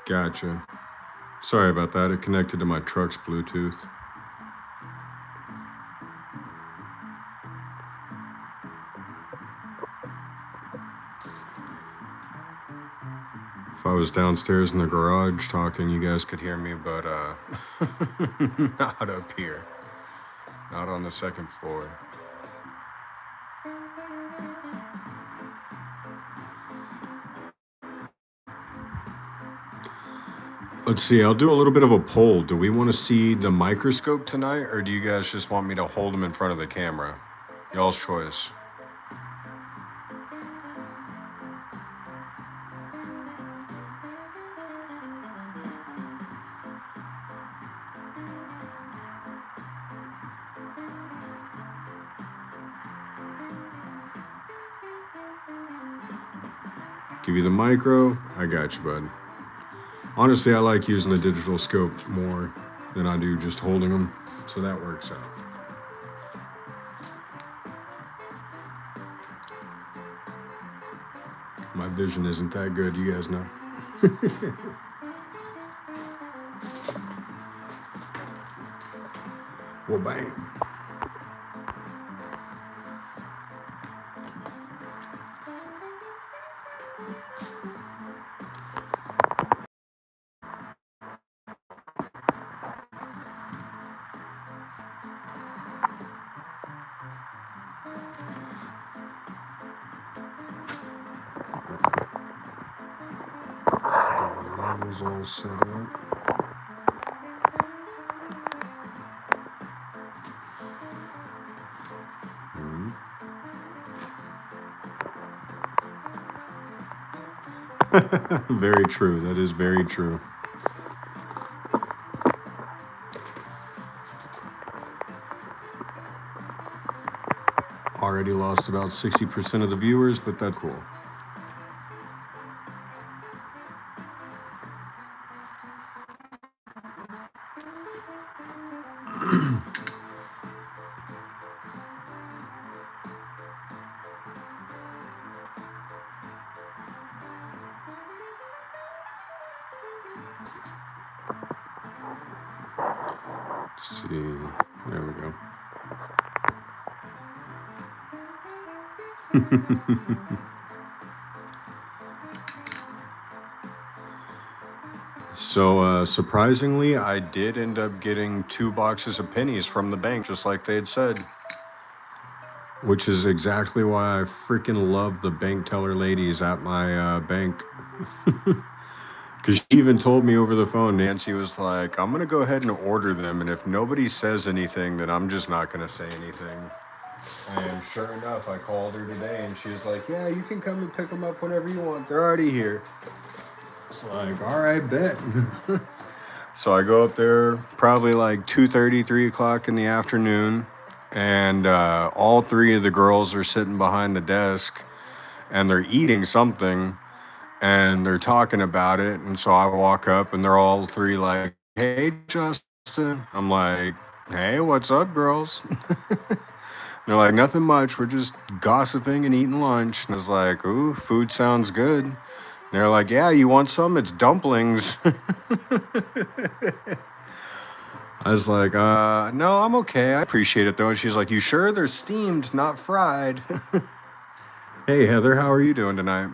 Gotcha. Sorry about that. It connected to my truck's Bluetooth. If I was downstairs in the garage talking, you guys could hear me, but not up here. Not on the second floor. Let's see, I'll do a little bit of a poll. Do we want to see the microscope tonight, or do you guys just want me to hold them in front of the camera? Y'all's choice. Give you the micro. I got you, bud. Honestly, I like using the digital scope more than I do just holding them, so that works out. My vision isn't that good, you guys know. Well, bang. That was all set up. Very true. That is very true. Already lost about 60% of the viewers, but that's cool. Let's see. There we go. So, surprisingly, I did end up getting 2 boxes of pennies from the bank, just like they had said. Which is exactly why I freaking love the bank teller ladies at my bank. Because she even told me over the phone, Nancy was like, I'm going to go ahead and order them. And if nobody says anything, then I'm just not going to say anything. And sure enough, I called her today and she was like, yeah, you can come and pick them up whenever you want. They're already here. It's like, all right, bet. So I go up there probably like 2:30, 3 o'clock in the afternoon. And all three of the girls are sitting behind the desk and they're eating something and they're talking about it. And so I walk up and they're all three like, hey, Justin. I'm like, hey, what's up, girls? They're like, nothing much. We're just gossiping and eating lunch. And I was like, ooh, food sounds good. And they're like, yeah, you want some? It's dumplings. I was like, no, I'm okay. I appreciate it though. And she's like, you sure? They're steamed, not fried. Hey, Heather, how are you doing tonight?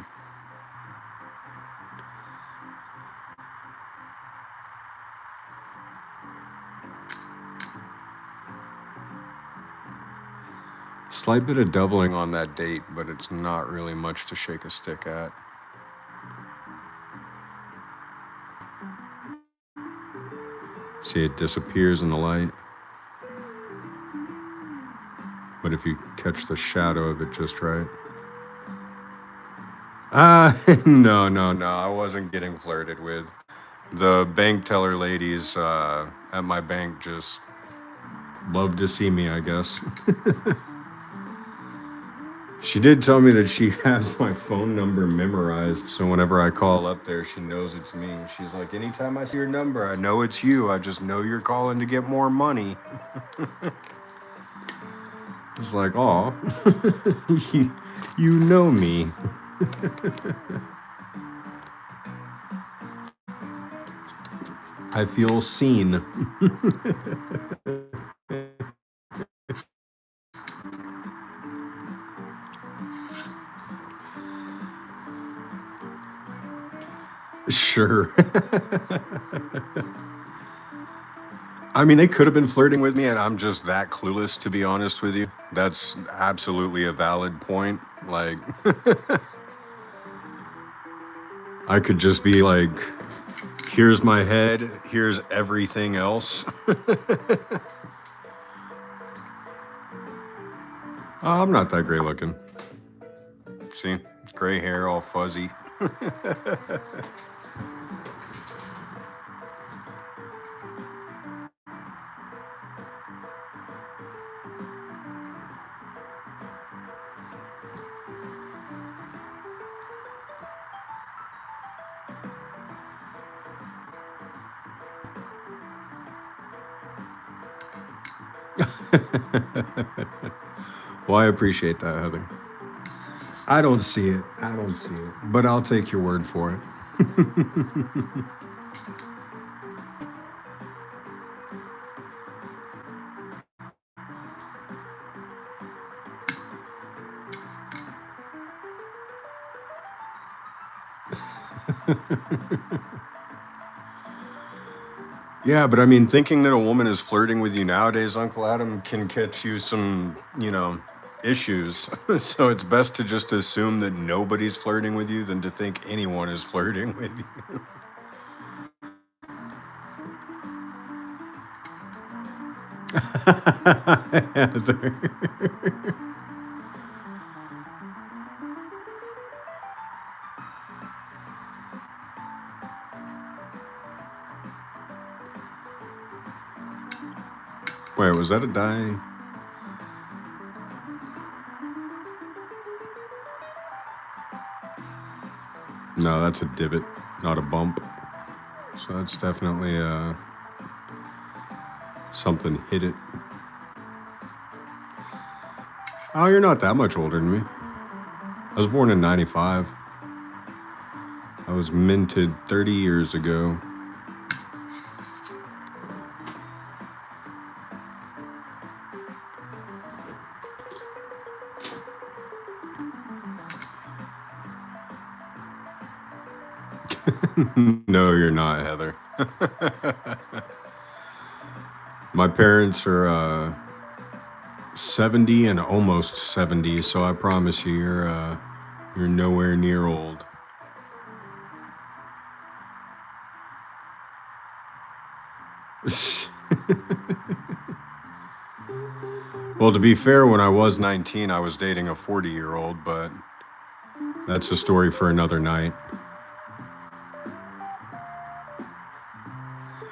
Slight bit of doubling on that date, but it's not really much to shake a stick at. See, it disappears in the light. But if you catch the shadow of it just right. No, no, no. I wasn't getting flirted with. The bank teller ladies at my bank just love to see me, I guess. She did tell me that she has my phone number memorized, so whenever I call up there, she knows it's me. She's like, anytime I see your number, I know it's you. I just know you're calling to get more money. It's like, oh, you know me. I feel seen. Sure. I mean, they could have been flirting with me, and I'm just that clueless, to be honest with you. That's absolutely a valid point. Like, I could just be like, here's my head, here's everything else. I'm not that great looking. See, gray hair, all fuzzy. Well, I appreciate that, Heather. I don't see it. I don't see it. But I'll take your word for it. Yeah, but I mean, thinking that a woman is flirting with you nowadays, Uncle Adam, can catch you some, issues. So it's best to just assume that nobody's flirting with you than to think anyone is flirting with you. Heather. Wait, was that a die? No, that's a divot, not a bump. So that's definitely something hit it. Oh, you're not that much older than me. I was born in 95. I was minted 30 years ago. No, you're not, Heather. My parents are 70 and almost 70, so I promise you, you're nowhere near old. Well, to be fair, when I was 19, I was dating a 40-year-old, but that's a story for another night.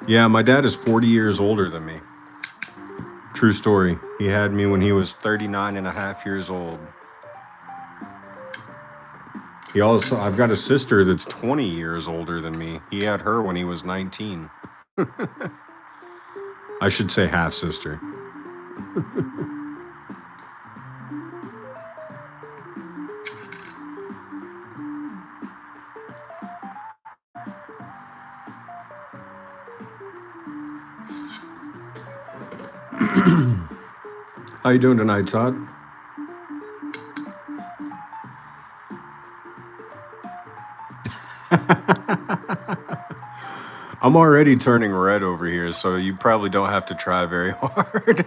Yeah, my dad is 40 years older than me. True story. He had me when he was 39 and a half years old. I've got a sister that's 20 years older than me. He had her when he was 19. I should say half sister. How you doing tonight, Todd? I'm already turning red over here, so you probably don't have to try very hard.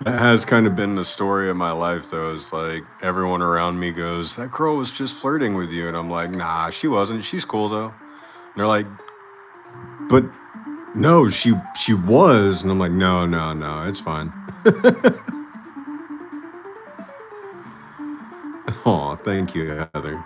That has kind of been the story of my life, though. Is like everyone around me goes, "That girl was just flirting with you," and I'm like, "Nah, she wasn't. She's cool though." And they're like, "But no, she was," and I'm like, "No, no, no, it's fine." Oh, thank you, Heather.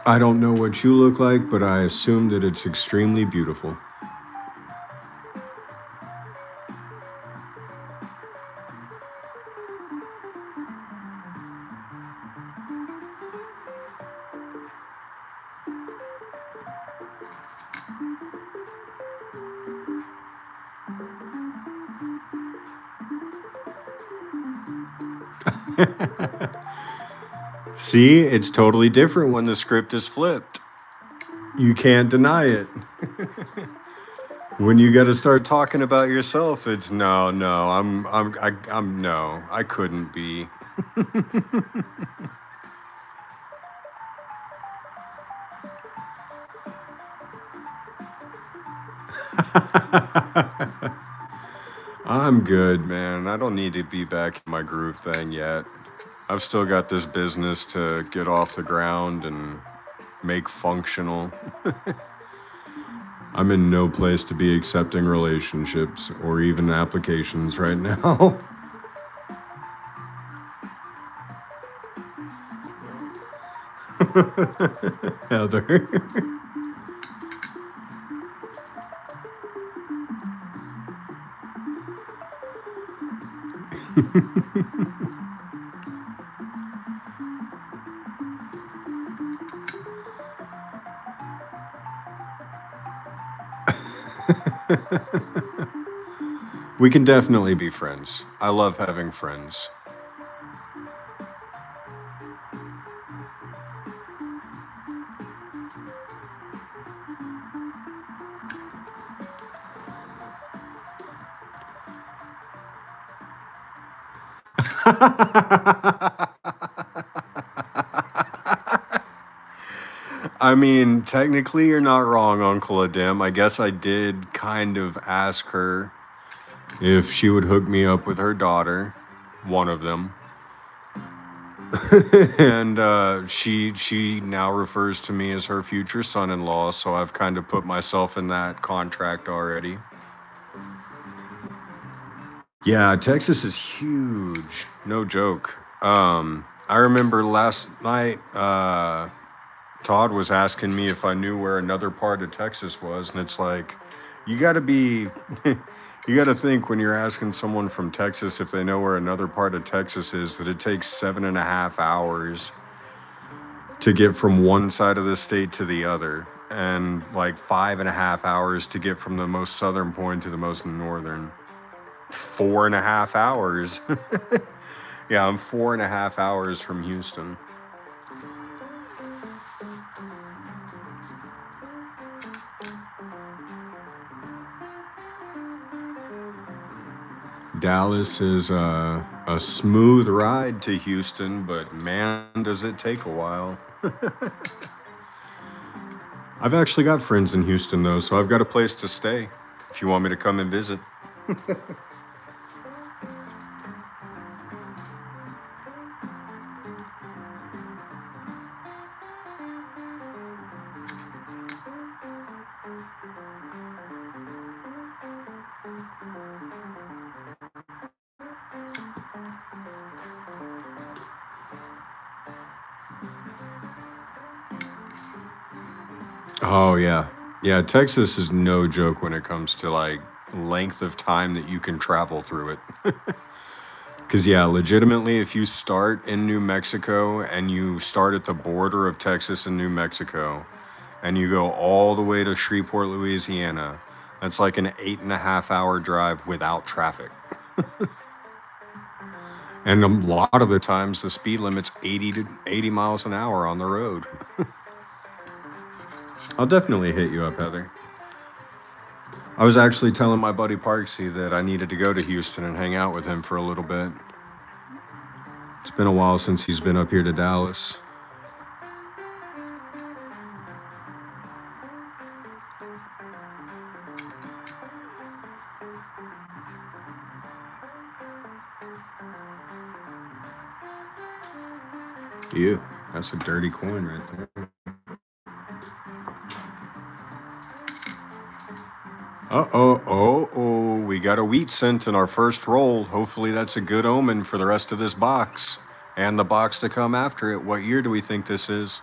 I don't know what you look like, but I assume that it's extremely beautiful. See, it's totally different when the script is flipped. You can't deny it. When you got to start talking about yourself, it's no, no, I'm no, I couldn't be. I'm good, man. I don't need to be back in my groove thing yet. I've still got this business to get off the ground and make functional. I'm in no place to be accepting relationships or even applications right now. Heather. We can definitely be friends. I love having friends. I mean, technically, you're not wrong, Uncle Adem. I guess I did kind of ask her if she would hook me up with her daughter, one of them. And she now refers to me as her future son-in-law, so I've kind of put myself in that contract already. Yeah, Texas is huge. No joke. I remember last night, Todd was asking me if I knew where another part of Texas was, and it's like, you got to be, you got to think when you're asking someone from Texas if they know where another part of Texas is, that it takes 7.5 hours to get from one side of the state to the other, and like 5.5 hours to get from the most southern point to the most northern. 4.5 hours. Yeah, I'm 4.5 hours from Houston. Dallas is a smooth ride to Houston, but man, does it take a while. I've actually got friends in Houston, though, so I've got a place to stay if you want me to come and visit. Oh, yeah. Yeah, Texas is no joke when it comes to like length of time that you can travel through it. Because, yeah, legitimately, if you start in New Mexico and you start at the border of Texas and New Mexico and you go all the way to Shreveport, Louisiana, that's like an 8.5 hour drive without traffic. And a lot of the times, the speed limit's 80 to 80 miles an hour on the road. I'll definitely hit you up, Heather. I was actually telling my buddy Parksy that I needed to go to Houston and hang out with him for a little bit. It's been a while since he's been up here to Dallas. Ew, that's a dirty coin right there. We got a wheat cent in our first roll. Hopefully, that's a good omen for the rest of this box and the box to come after it. What year do we think this is?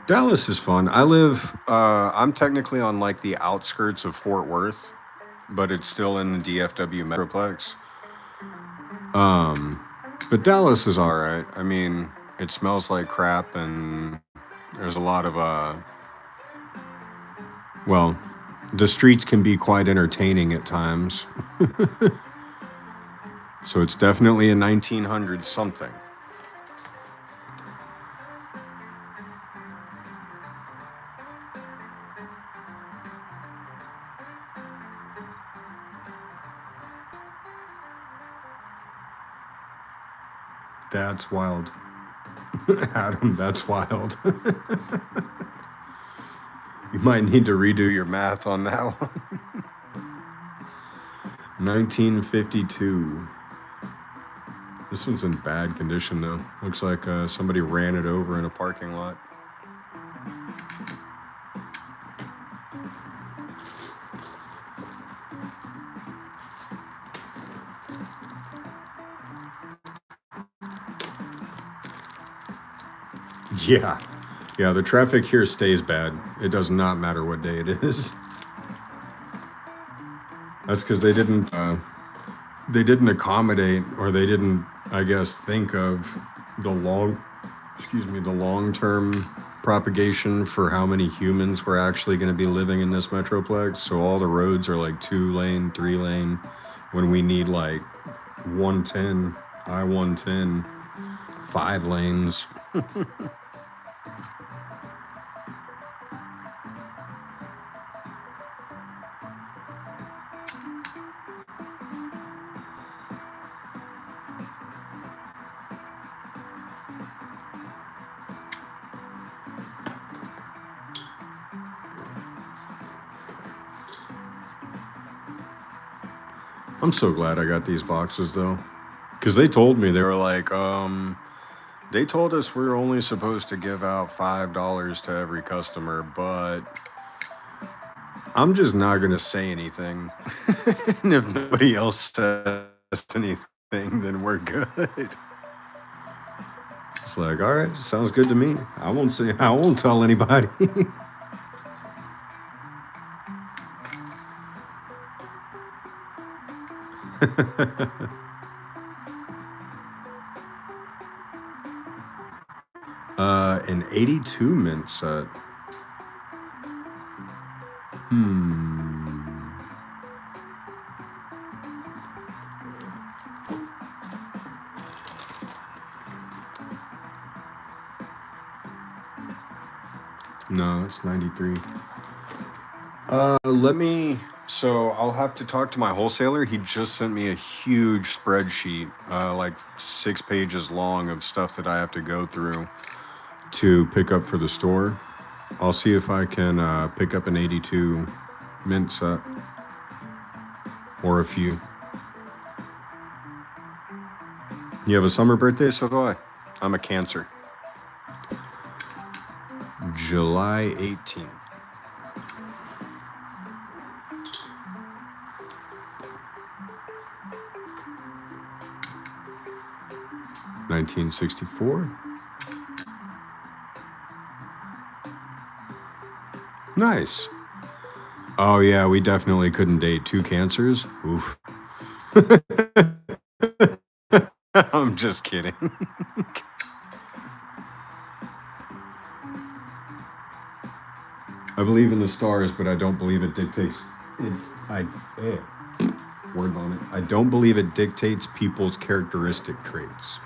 Dallas is fun. I'm technically on like the outskirts of Fort Worth, but it's still in the DFW Metroplex. Um, but Dallas is all right. I mean, it smells like crap, and there's a lot of well, the streets can be quite entertaining at times. So it's definitely a 1900 something. That's wild. Adam, that's wild. You might need to redo your math on that one. 1952. This one's in bad condition though. Looks like somebody ran it over in a parking lot. Yeah. Yeah, the traffic here stays bad. It does not matter what day it is. That's because they didn't accommodate, or they didn't, I guess, think of the the long term propagation for how many humans were actually going to be living in this metroplex. So all the roads are like 2 lane, 3 lane, when we need like 110, I-110, 5 lanes. I'm so glad I got these boxes though, because they told me, they were like, they told us we are only supposed to give out $5 to every customer, but I'm just not gonna say anything. And if nobody else says anything, then we're good. It's like, all right, sounds good to me. I won't tell anybody. 82 mint set. Hmm. No, it's 93. Let me. So I'll have to talk to my wholesaler. He just sent me a huge spreadsheet, like 6 pages long of stuff that I have to go through to pick up for the store. I'll see if I can pick up an 82 mint set or a few. You have a summer birthday? So do I. I'm a Cancer. July 18th. $1964. Nice. Oh yeah, we definitely couldn't date two Cancers. Oof. I'm just kidding. I believe in the stars, but I don't believe it dictates it. I word on it. I don't believe it dictates people's characteristic traits.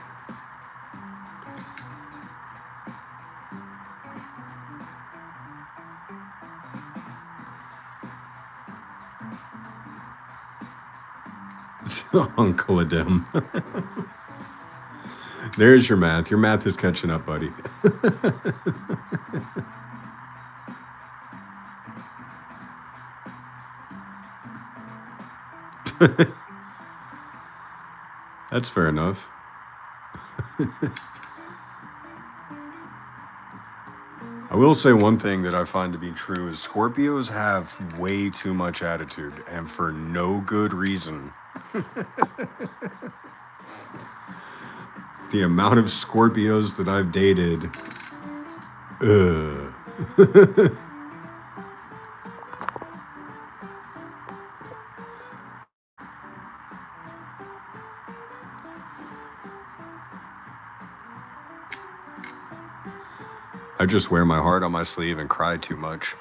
Uncle Adem. There's your math. Your math is catching up, buddy. That's fair enough. I will say one thing that I find to be true is Scorpios have way too much attitude, and for no good reason. The amount of Scorpios that I've dated, ugh. I just wear my heart on my sleeve and cry too much.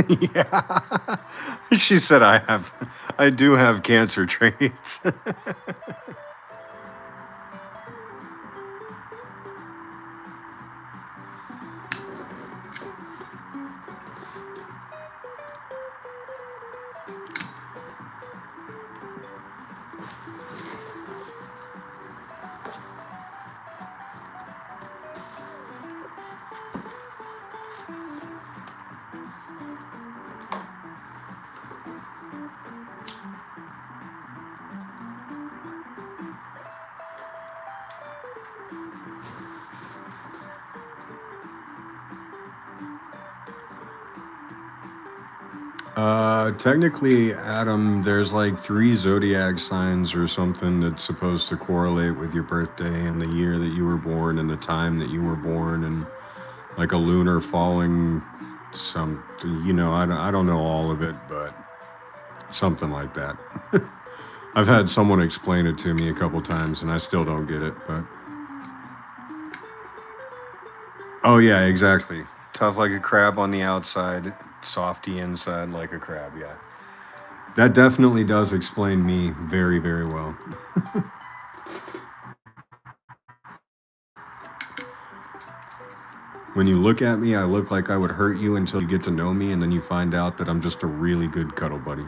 Yeah. She said I do have cancer traits. Technically, Adam, there's like three zodiac signs or something that's supposed to correlate with your birthday and the year that you were born and the time that you were born and like a lunar falling some, I don't know all of it, but something like that. I've had someone explain it to me a couple times and I still don't get it, but oh yeah, exactly. Tough like a crab on the outside, softy inside like a crab, yeah. That definitely does explain me very, very well. When you look at me, I look like I would hurt you until you get to know me, and then you find out that I'm just a really good cuddle buddy.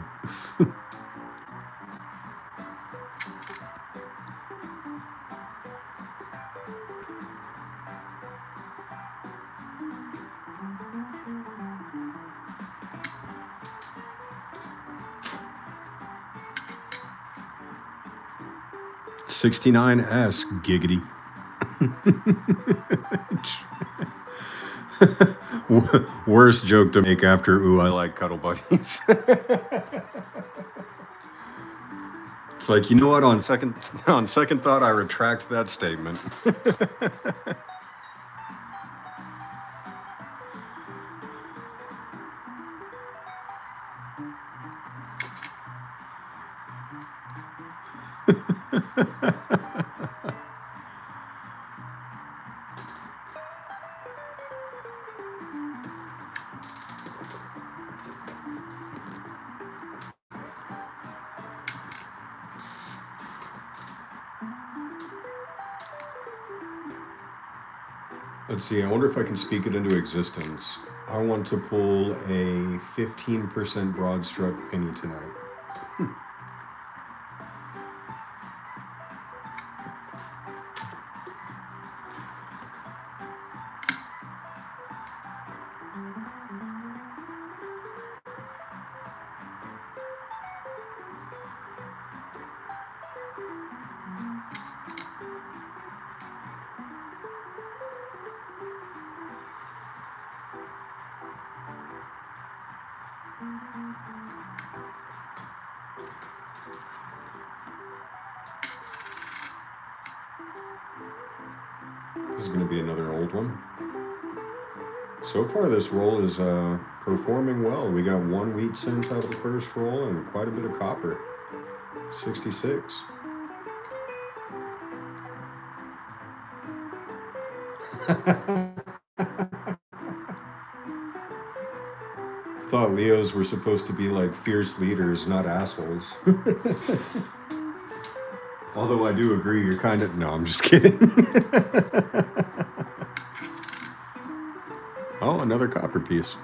69S, giggity. Worst joke to make after, ooh, I like cuddle buddies. It's like, you know what? On second thought, I retract that statement. Let's see. I wonder if I can speak it into existence. I want to pull a 15% broad stroke penny tonight. This is going to be another old one. So far, this roll is performing well. We got 1 wheat cent out of the first roll and quite a bit of copper. 66. Thought Leos were supposed to be like fierce leaders, not assholes. Although I do agree, you're kind of. No, I'm just kidding. Oh, another copper piece.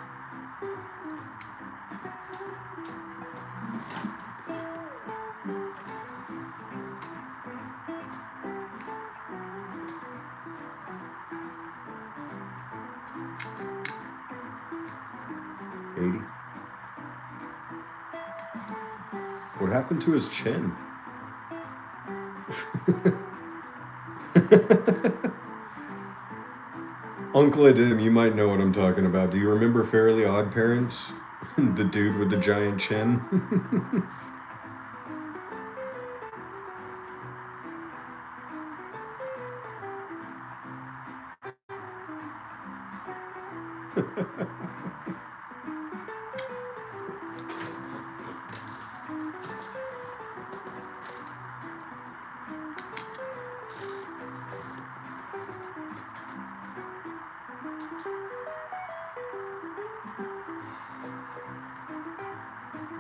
80. What happened to his chin? Uncle Adim, you might know what I'm talking about. Do you remember Fairly Odd Parents? The dude with the giant chin?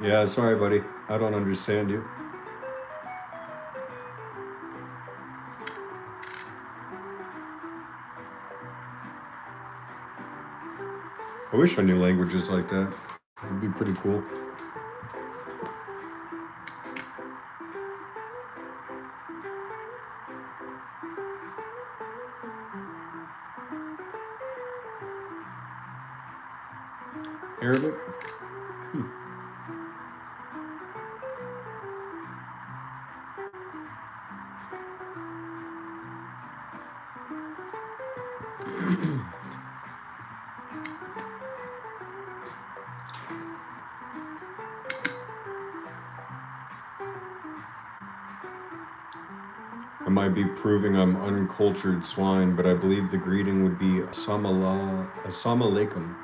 Yeah, sorry, buddy. I don't understand you. I wish I knew languages like that. It'd be pretty cool. Arabic? Hmm. I might be proving I'm uncultured swine, but I believe the greeting would be Assalamu alaikum.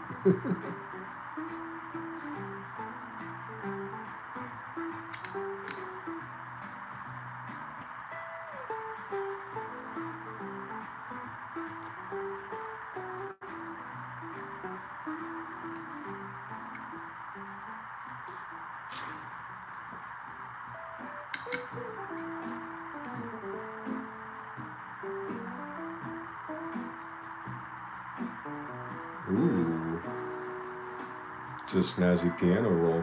Ooh, it's a snazzy piano roll.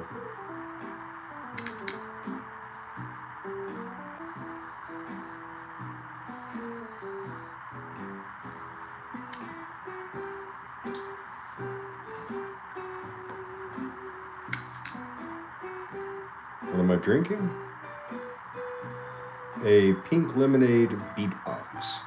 What am I drinking? A pink lemonade beatbox.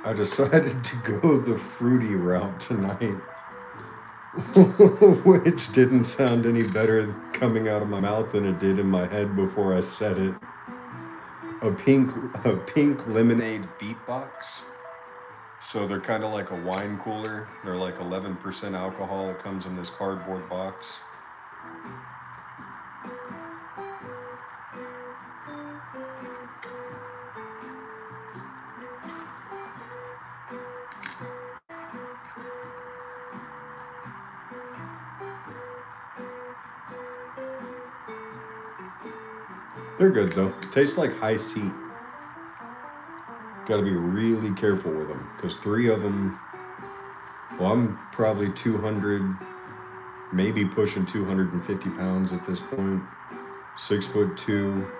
I decided to go the fruity route tonight, which didn't sound any better coming out of my mouth than it did in my head before I said it. A pink a pink lemonade beatbox. So they're kind of like a wine cooler. They're like 11% alcohol. It comes in this cardboard box. They're good though. Tastes like high C. Got to be really careful with them because three of them. Well, I'm probably 200, maybe pushing 250 pounds at this point. 6'2",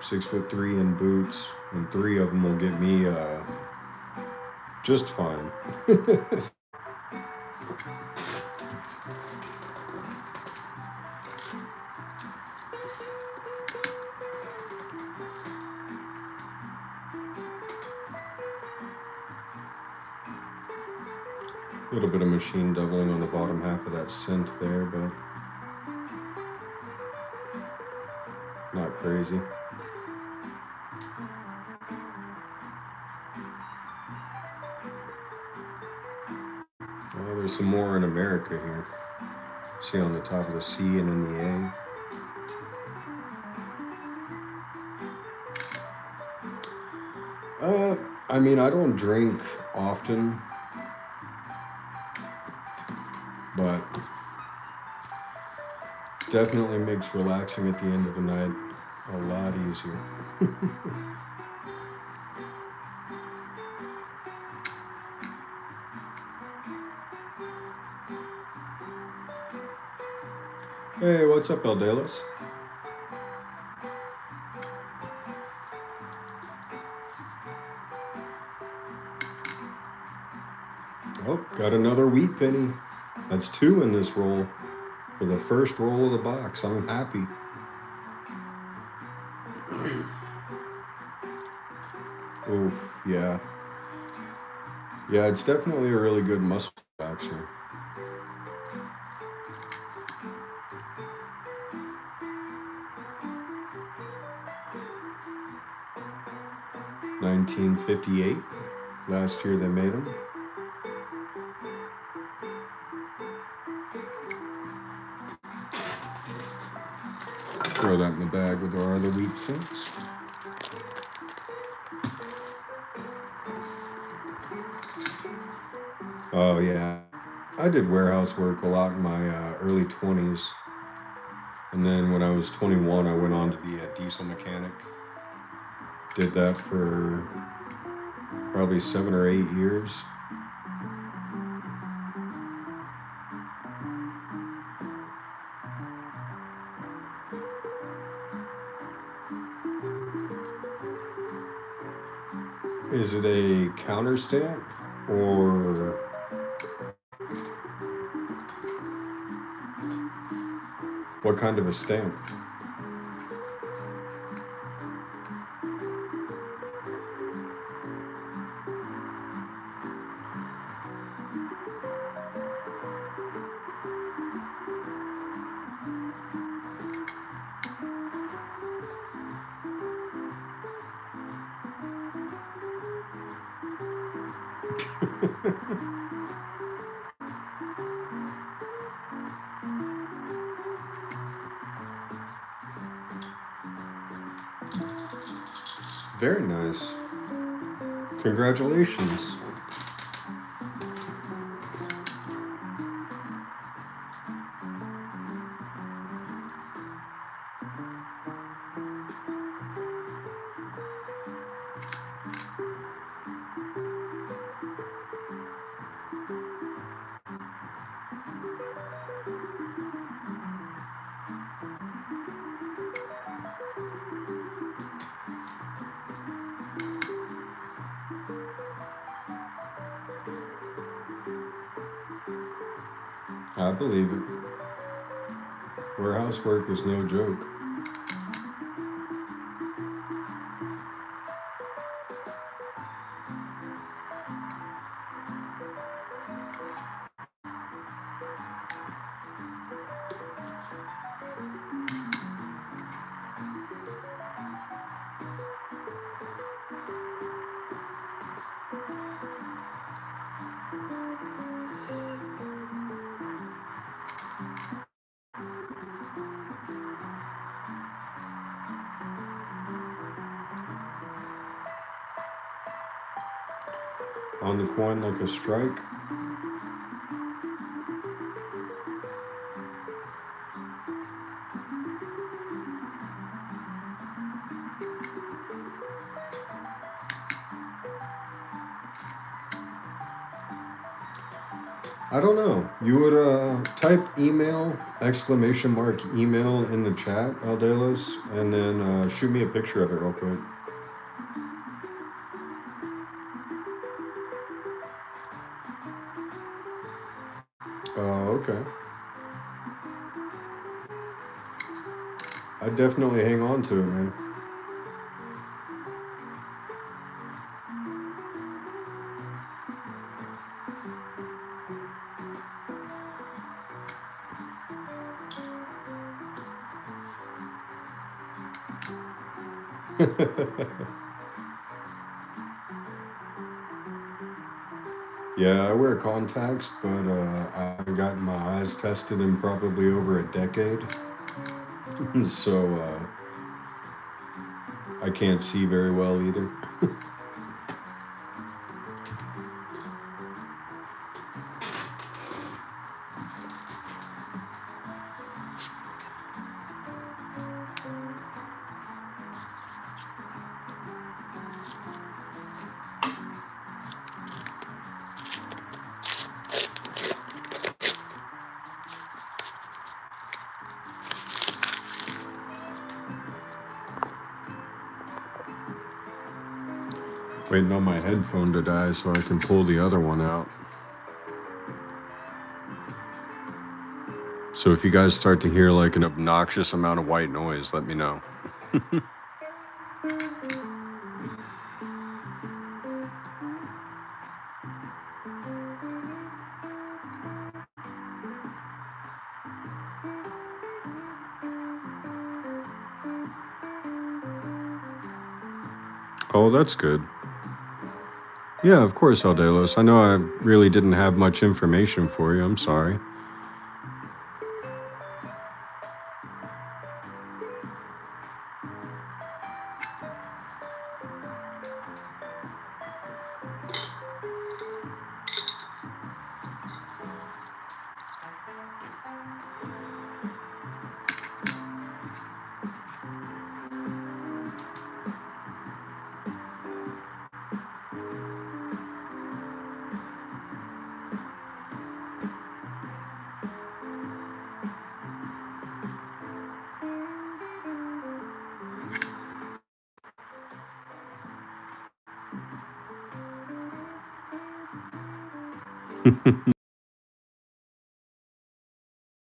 6'3" in boots, and three of them will get me just fine. A little bit of machine doubling on the bottom half of that scent there, but not crazy. Oh, there's some more in America here. See on the top of the C and in the A. I mean, I don't drink often, but definitely makes relaxing at the end of the night a lot easier. Hey, what's up, Eldalis? Oh, got another wheat penny. That's two in this roll. For the first roll of the box, I'm happy. Oof, yeah. Yeah, it's definitely a really good muscle relaxer. 1958. Last year they made them. Throw that in the bag with our other wheat things. Oh yeah, I did warehouse work a lot in my early 20s. And then when I was 21, I went on to be a diesel mechanic. Did that for probably 7 or 8 years. Is it a counter stamp or what kind of a stamp? Very nice. Congratulations. I believe it. Warehouse work is no joke. On the coin like a strike. I don't know. You would type email, exclamation mark email in the chat, Aldelas, and then shoot me a picture of it real quick. Oh, okay. I definitely hang on to it, man. Yeah, I wear contacts, but I haven't gotten my eyes tested in probably over a decade. So I can't see very well either. Waiting on my headphone to die so I can pull the other one out. So if you guys start to hear like an obnoxious amount of white noise, let me know. Oh, that's good. Yeah, of course, Aldelos. I know I really didn't have much information for you. I'm sorry.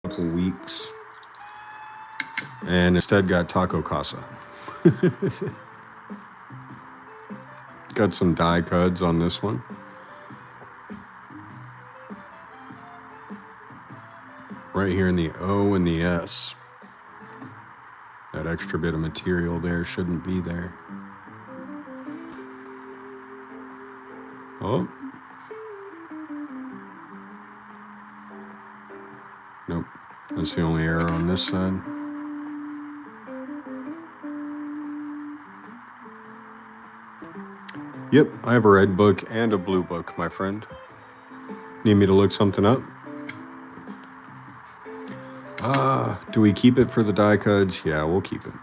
Couple weeks, and instead got Taco Casa. Got some die cuts on this one. Right here in the O and the S. That extra bit of material there shouldn't be there. Oh. Nope. That's the only error on this side. Yep, I have a red book and a blue book, my friend. Need me to look something up? Do we keep it for the die cuts? Yeah, we'll keep it.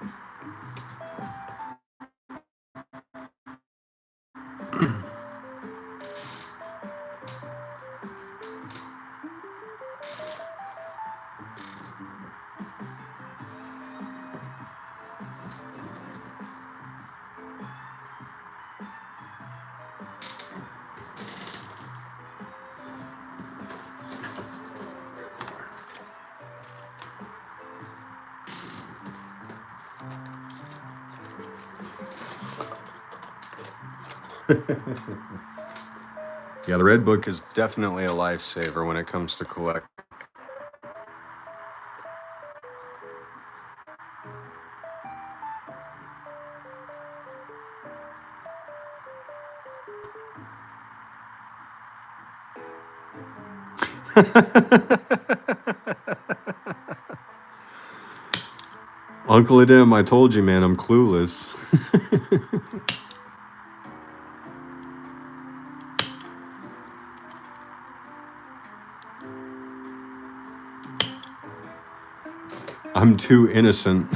Yeah, the red book is definitely a lifesaver when it comes to collect. Uncle Adim, I told you, man, I'm clueless. I'm too innocent.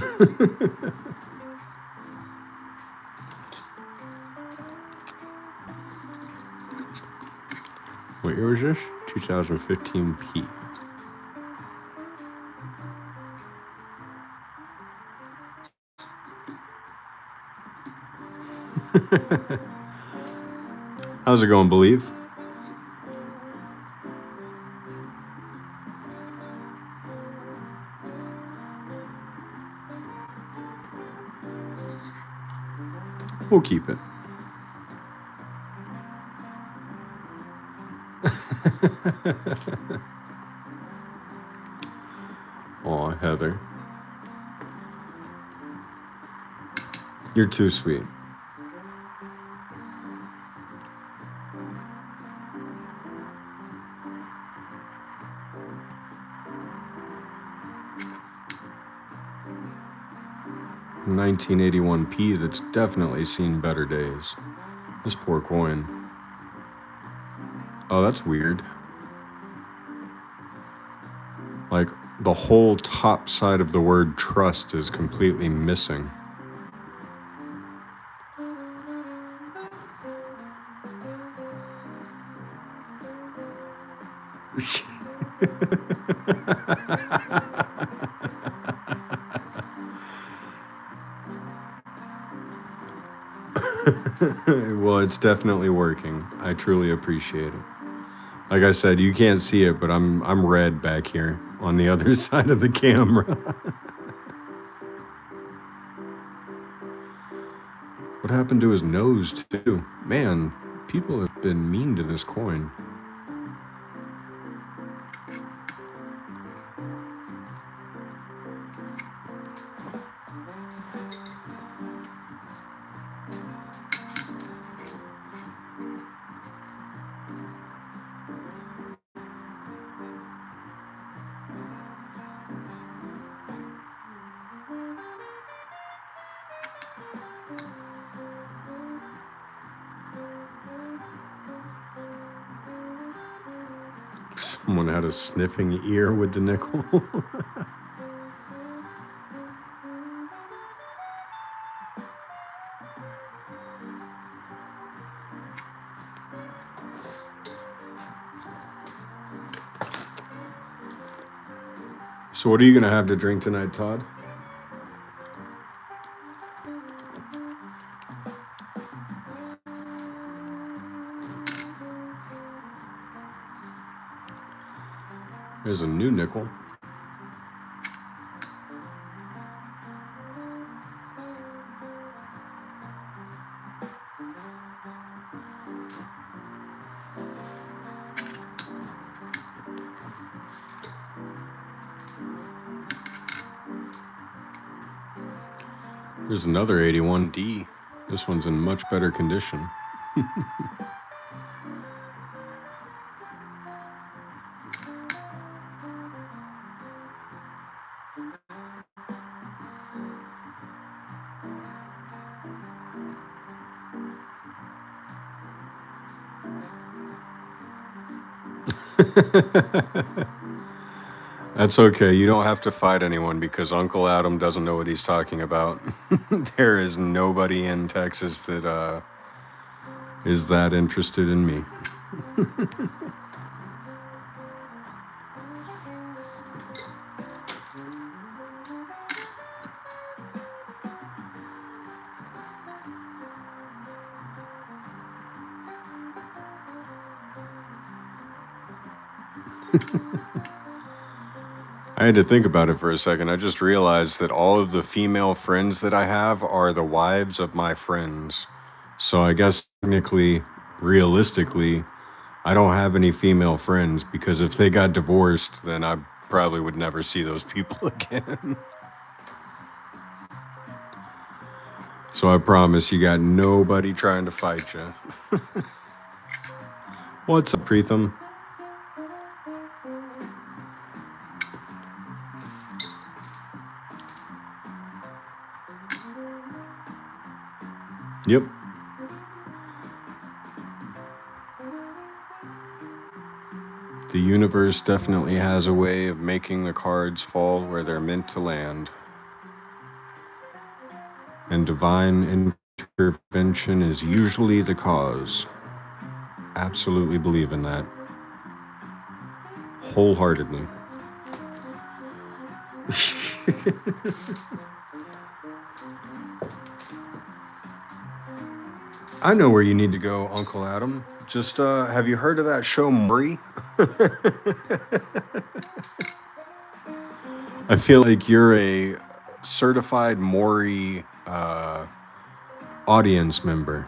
What year was this? 2015 P. How's it going, Believe? We'll keep it. Aw, Heather. You're too sweet. $1981p, that's definitely seen better days. This poor coin. Oh, that's weird. Like, the whole top side of the word trust is completely missing. Well, it's definitely working. I truly appreciate it. Like I said, you can't see it, but I'm red back here on the other side of the camera. What happened to his nose, too? Man, people have been mean to this coin. Someone had a sniffing ear with the nickel. So what are you going to have to drink tonight, Todd? There's a new nickel. There's another 81D. This one's in much better condition. That's okay. You don't have to fight anyone because Uncle Adam doesn't know what he's talking about. There is nobody in Texas that is that interested in me. I had to think about it for a second. I just realized that all of the female friends that I have are the wives of my friends. So I guess technically, realistically, I don't have any female friends because if they got divorced, then I probably would never see those people again. So I promise you got nobody trying to fight you. What's up, Preetham? Yep. The universe definitely has a way of making the cards fall where they're meant to land. And divine intervention is usually the cause. Absolutely believe in that. Wholeheartedly. I know where you need to go, Uncle Adam. Just, have you heard of that show, Maury? I feel like you're a certified Maury audience member.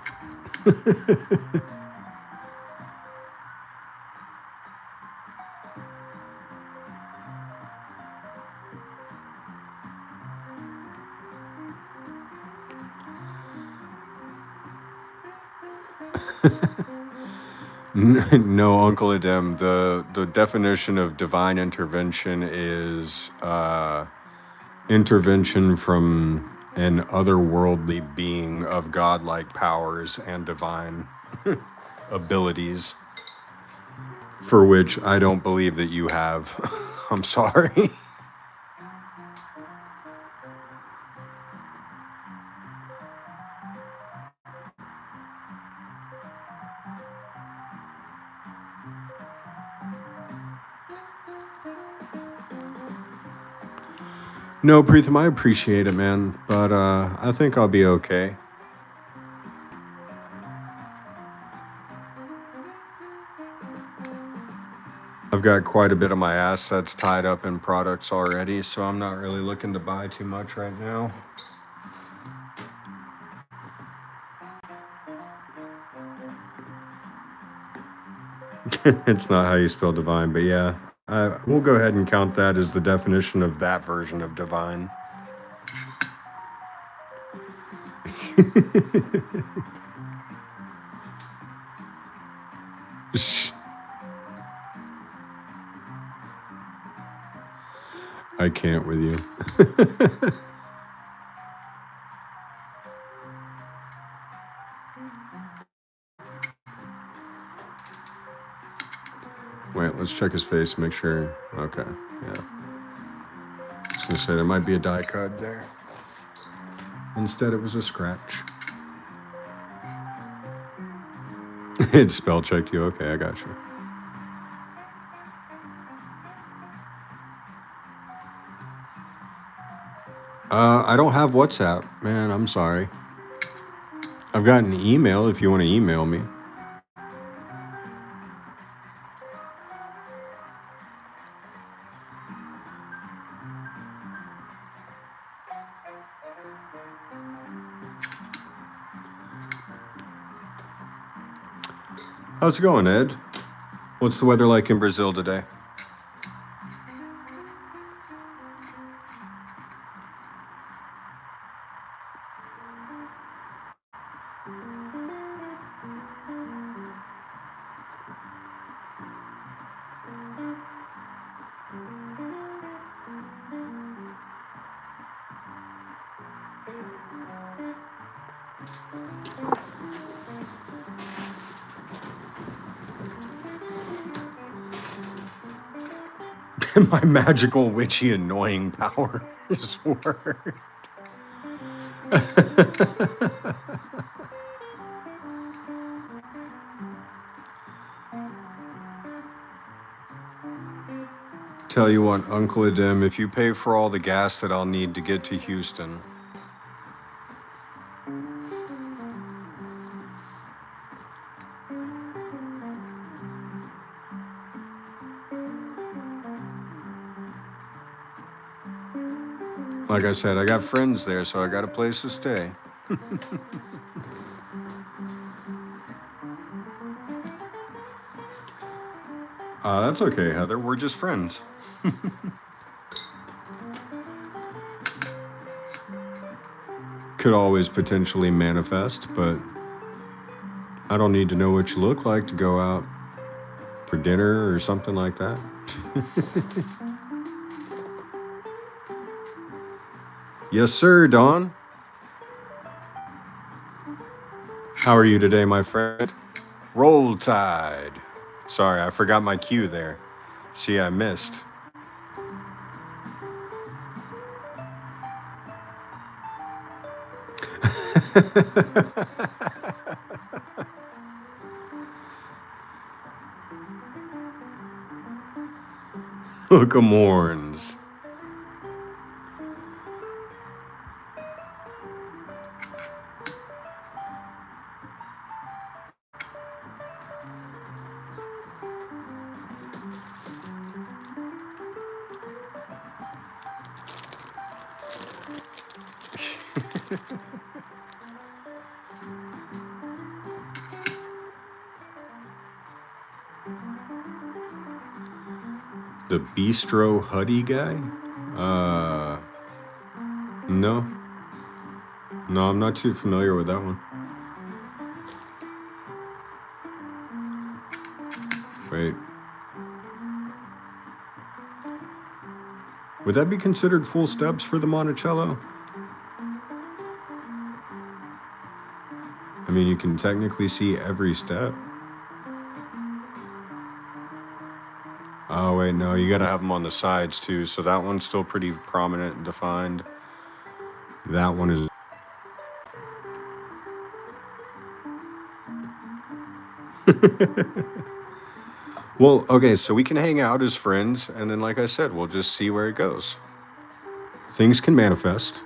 No, Uncle Adem. The definition of divine intervention is intervention from an otherworldly being of godlike powers and divine abilities, for which I don't believe that you have. I'm sorry. No, Preetham, I appreciate it, man, but I think I'll be okay. I've got quite a bit of my assets tied up in products already, so I'm not really looking to buy too much right now. It's not how you spell divine, but yeah, we'll go ahead and count that as the definition of that version of divine. I can't with you. Wait, Let's check his face, make sure. Okay, yeah. I was gonna say there might be a die cut there. Instead, it was a scratch. It spell checked you. Okay, I got you. I don't have WhatsApp, man. I'm sorry. I've got an email if you want to email me. How's it going, Ed? What's the weather like in Brazil today? My magical, witchy, annoying powers work. Tell you what, Uncle Adem, if you pay for all the gas that I'll need to get to Houston. Like I said, I got friends there, so I got a place to stay. That's okay, Heather. We're just friends. Could always potentially manifest, but I don't need to know what you look like to go out for dinner or something like that. Yes, sir, Don. How are you today, my friend? Roll Tide. Sorry, I forgot my cue there. See, I missed. Hook 'em horns. The Bistro Huddy guy? No. No, I'm not too familiar with that one. Wait. Would that be considered full steps for the Monticello? I mean, you can technically see every step. Oh, wait, no, you gotta have them on the sides too, so that one's still pretty prominent and defined. That one is. Well, okay, so we can hang out as friends, and then, like I said, we'll just see where it goes. Things can manifest.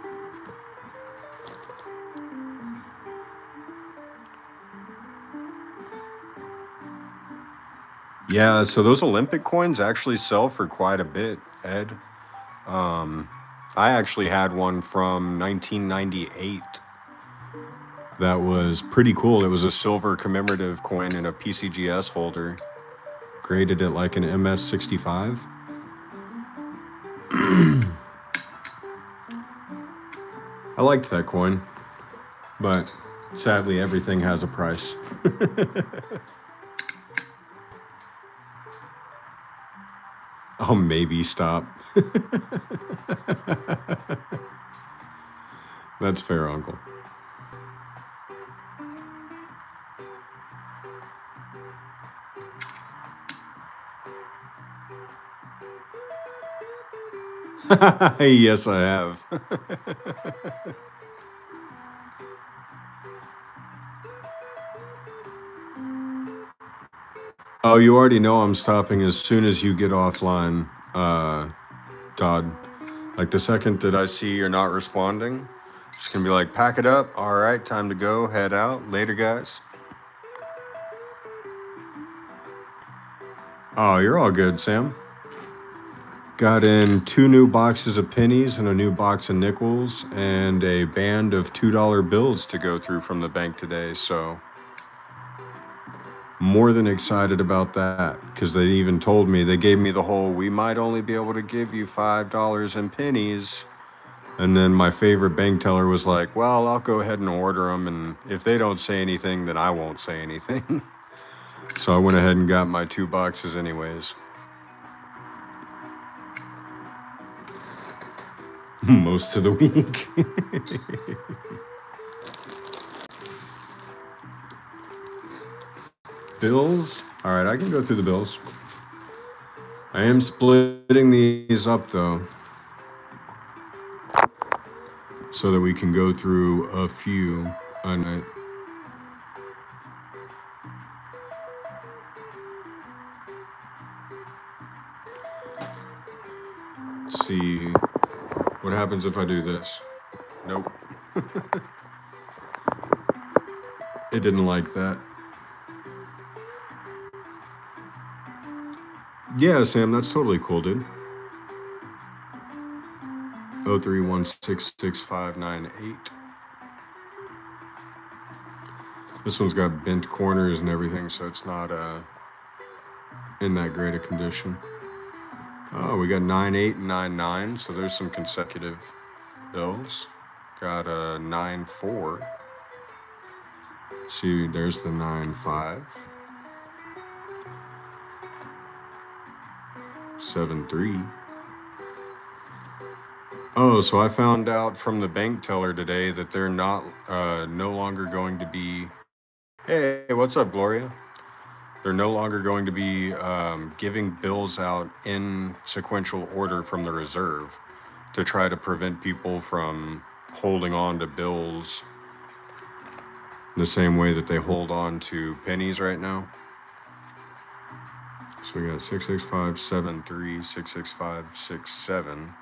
Yeah, so those Olympic coins actually sell for quite a bit, Ed. Um, I actually had one from 1998 that was pretty cool. It was a silver commemorative coin in a PCGS holder, graded at like an MS-65. I liked that coin, but sadly, everything has a price. Oh, maybe stop. That's fair, Uncle. Yes, I have. Oh, you already know I'm stopping as soon as you get offline, Todd. Like the second that I see you're not responding, just gonna be like, pack it up. All right, time to go. Head out. Later, guys. Oh, you're all good, Sam. Got in 2 new boxes of pennies and a new box of nickels and a band of $2 bills to go through from the bank today. So, more than excited about that because they even told me, they gave me the whole, we might only be able to give you $5 in pennies. And then my favorite bank teller was like, well, I'll go ahead and order them. And if they don't say anything, then I won't say anything. So I went ahead and got my 2 boxes, anyways. Most of the week. Bills? All right, I can go through the bills. I am splitting these up though, so that we can go through a few a night. Let's see what happens if I do this. Nope. It didn't like that. Yeah, Sam, that's totally cool, dude. 031666598. This one's got bent corners and everything, so it's not in that great a condition. Oh, we got 98 and 99, so there's some consecutive bills. Got a 94. See, there's the 95. 73. Oh, so I found out from the bank teller today that they're not no longer going to be. Hey, what's up, Gloria? They're no longer going to be giving bills out in sequential order from the reserve to try to prevent people from holding on to bills the same way that they hold on to pennies right now. So we got 66573, 66567.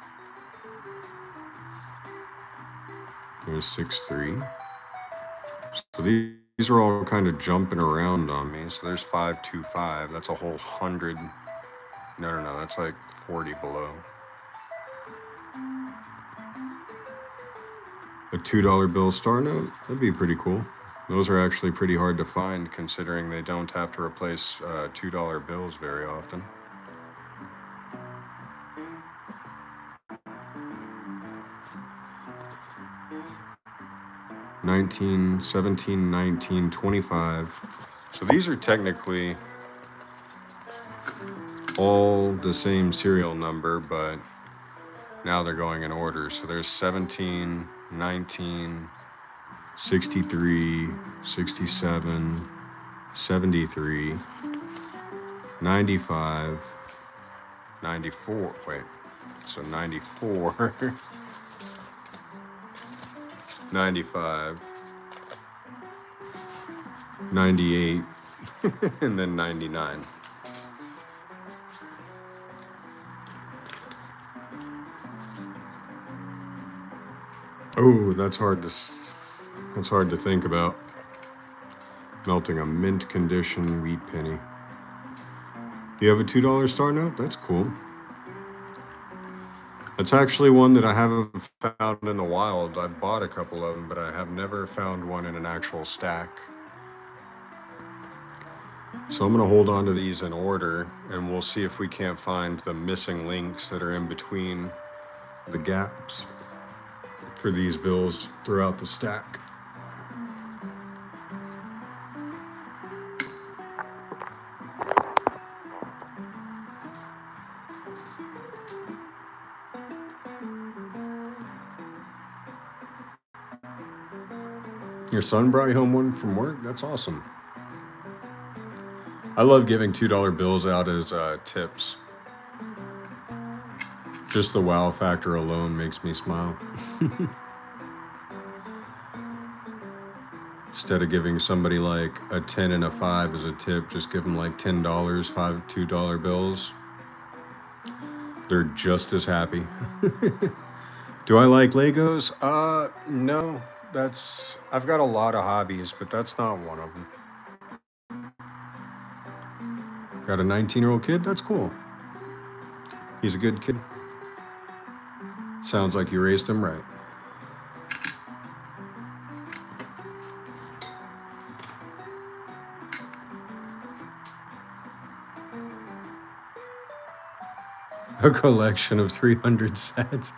There's 63. So these are all kind of jumping around on me. So there's 525. That's a whole 100. No. That's like 40 below. A $2 bill star note? That'd be pretty cool. Those are actually pretty hard to find considering they don't have to replace $2 bills very often. 19, 17, 19, 25. So these are technically all the same serial number, but now they're going in order. So there's 17, 19, 63, 67, 73, 95, 94. Wait, so 94, 95, 98, and then 99. Oh, that's hard to think about. Melting a mint condition wheat penny. You have a $2 star note? That's cool. It's actually one that I haven't found in the wild. I bought a couple of them, but I have never found one in an actual stack. So I'm going to hold on to these in order, and we'll see if we can't find the missing links that are in between the gaps for these bills throughout the stack. Your son brought you home one from work? That's awesome. I love giving $2 bills out as tips. Just the wow factor alone makes me smile. Instead of giving somebody like a 10 and a 5 as a tip, just give them like $10, five $2 bills. They're just as happy. Do I like Legos? No. I've got a lot of hobbies, but that's not one of them. Got a 19-year-old kid? That's cool. He's a good kid. Sounds like you raised him right. A collection of 300 sets.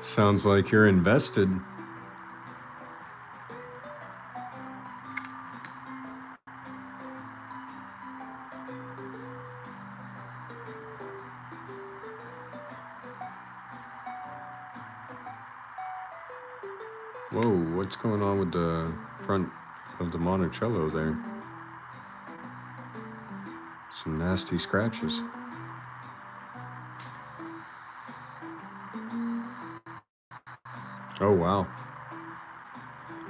Sounds like you're invested. Whoa, what's going on with the front of the Monticello there? Some nasty scratches. Oh, wow.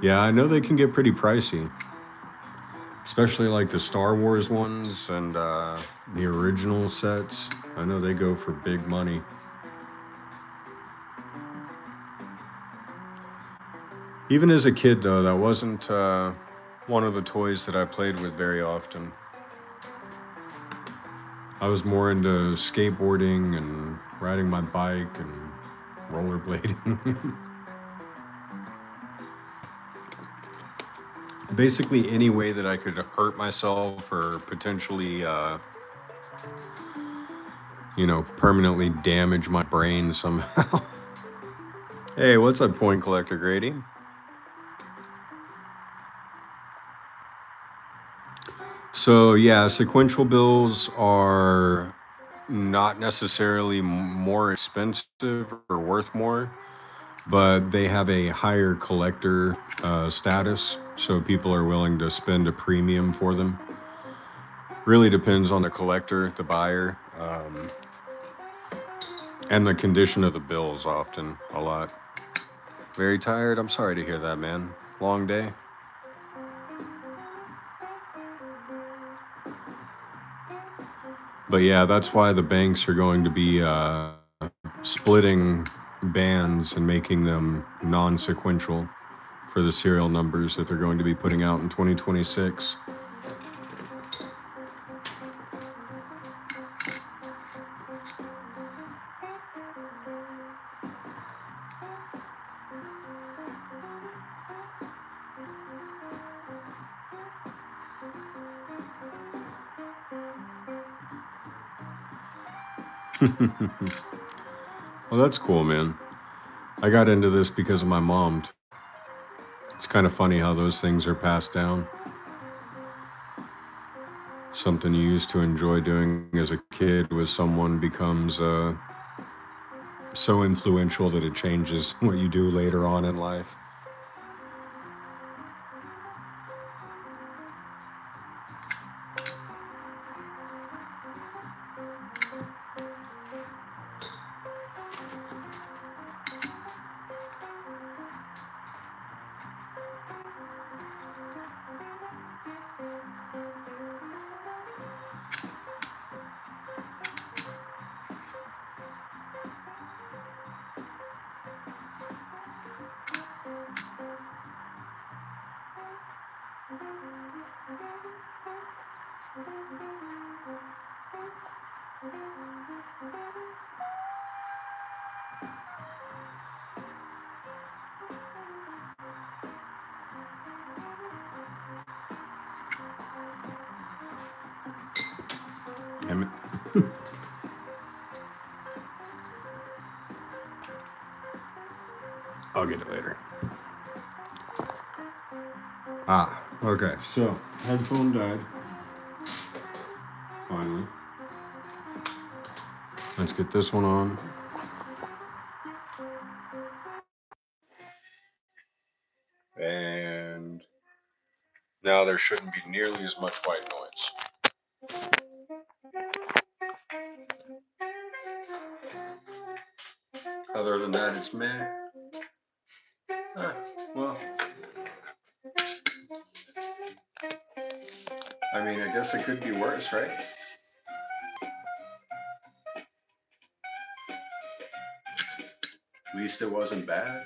Yeah, I know they can get pretty pricey, especially like the Star Wars ones and the original sets. I know they go for big money. Even as a kid, though, that wasn't one of the toys that I played with very often. I was more into skateboarding and riding my bike and rollerblading. Basically, any way that I could hurt myself or potentially, permanently damage my brain somehow. Hey, what's up, Point Collector Grady? So, yeah, sequential bills are not necessarily more expensive or worth more, but they have a higher collector status, so people are willing to spend a premium for them. Really depends on the collector, the buyer, and the condition of the bills often a lot. Very tired? I'm sorry to hear that, man. Long day? But yeah, that's why the banks are going to be splitting bands and making them non sequential for the serial numbers that they're going to be putting out in 2026. Well, that's cool, man. I got into this because of my mom. It's kind of funny how those things are passed down. Something you used to enjoy doing as a kid with someone becomes so influential that it changes what you do later on in life. Damn it. I'll get it later. Okay. So, headphone died. Finally. Let's get this one on. And now there shouldn't be nearly as much white noise. Other than that, it's meh. Well, I mean, I guess it could be worse, right? At least it wasn't bad.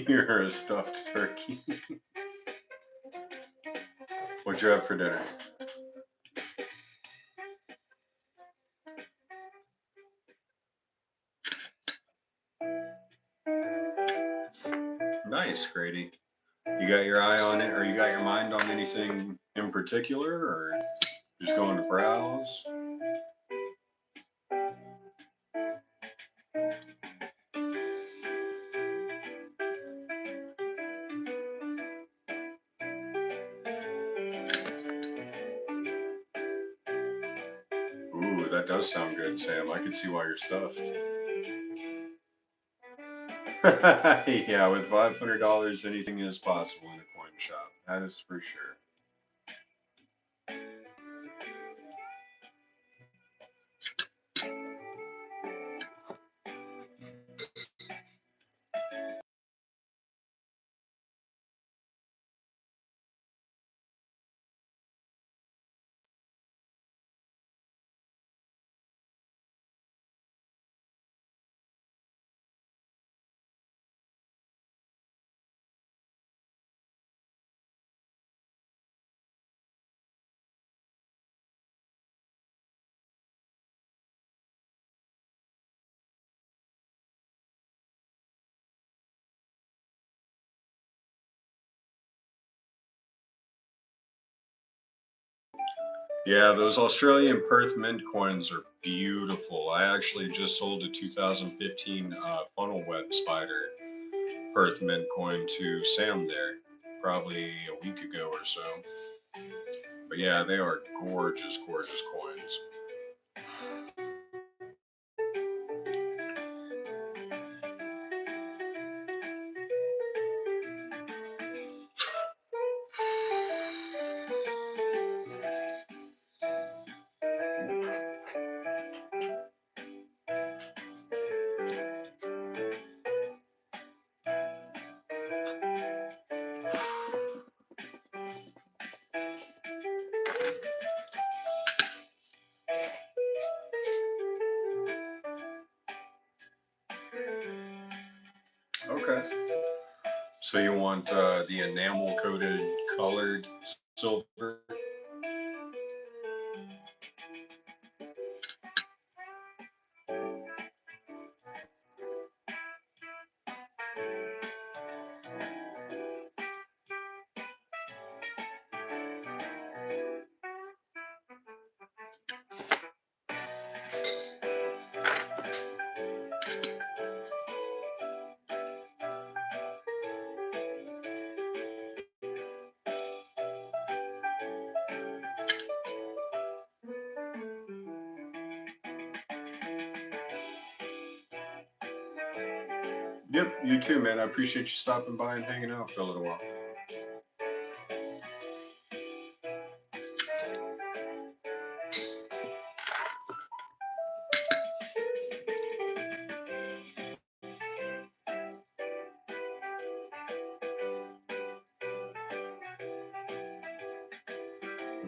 You're a stuffed turkey. What'd you have for dinner? Nice, Grady. You got your eye on it, or you got your mind on anything in particular, or just going to browse? Ooh, that does sound good, Sam. I can see why you're stuffed. Yeah, with $500, anything is possible in a coin shop. That is for sure. Yeah, those Australian Perth Mint coins are beautiful. I actually just sold a 2015 funnel web spider Perth Mint coin to Sam there, probably a week ago or so. But yeah, they are gorgeous, gorgeous coins. Okay. So you want the enamel coated colored silver? Yep, you too, man. I appreciate you stopping by and hanging out for a little while.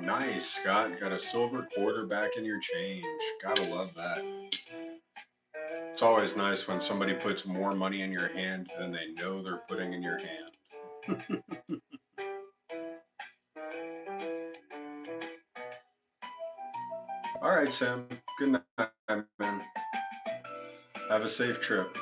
Nice, Scott. Got a silver quarter back in your change. Gotta love that. It's always nice when somebody puts more money in your hand than they know they're putting in your hand. All right, Sam. Good night, man. Have a safe trip.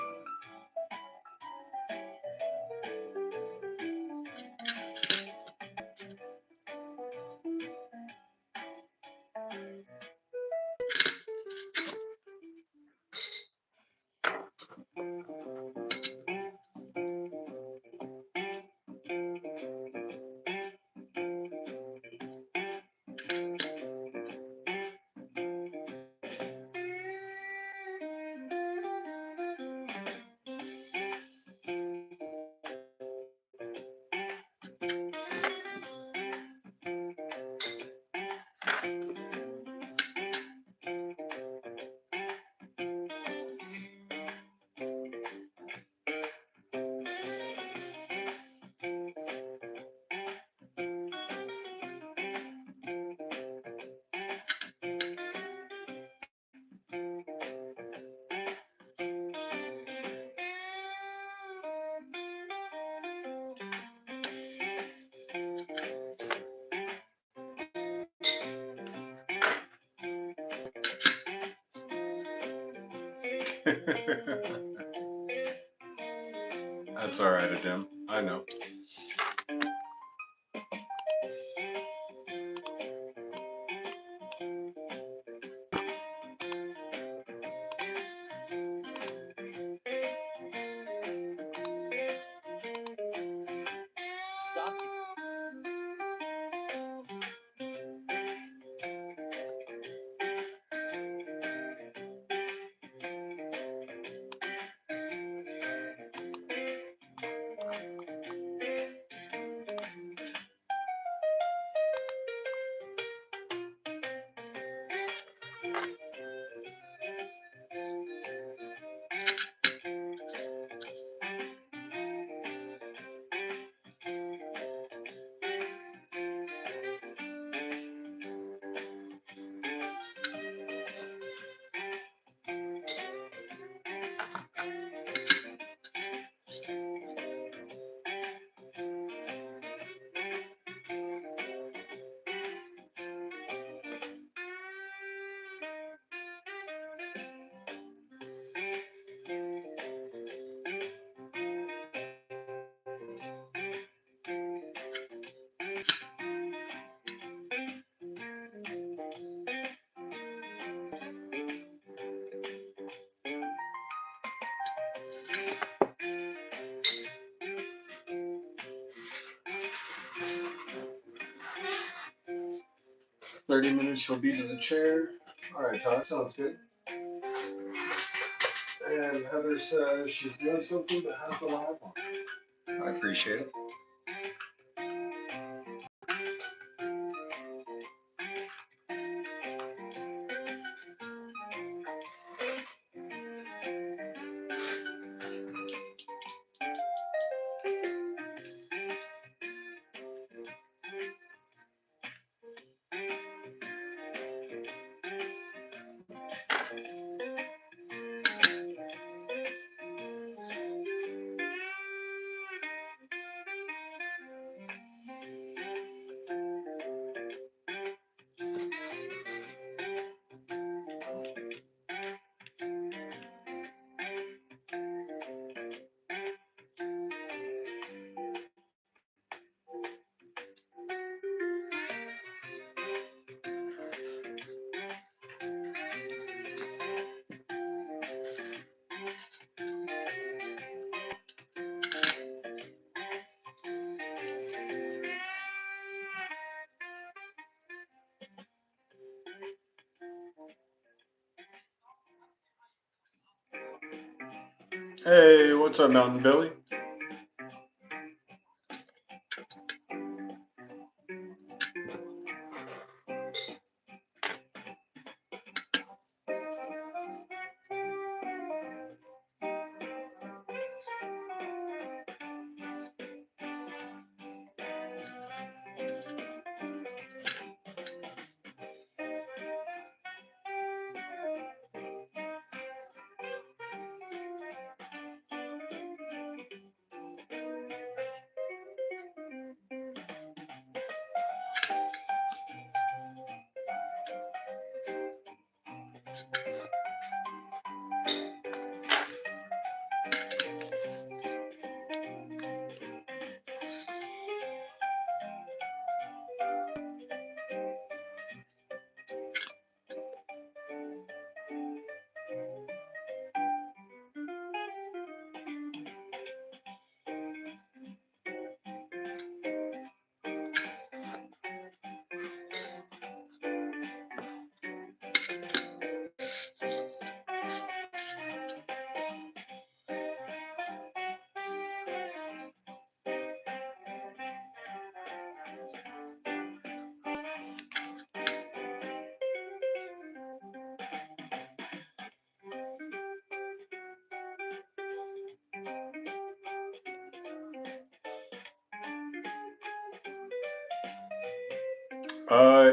That's alright, Adim. I know. Stop. 30 minutes, she'll be to the chair. Alright, Todd, sounds good. And Heather says she's doing something that has a live on. I appreciate it. Hey, what's up, Mountain Billy?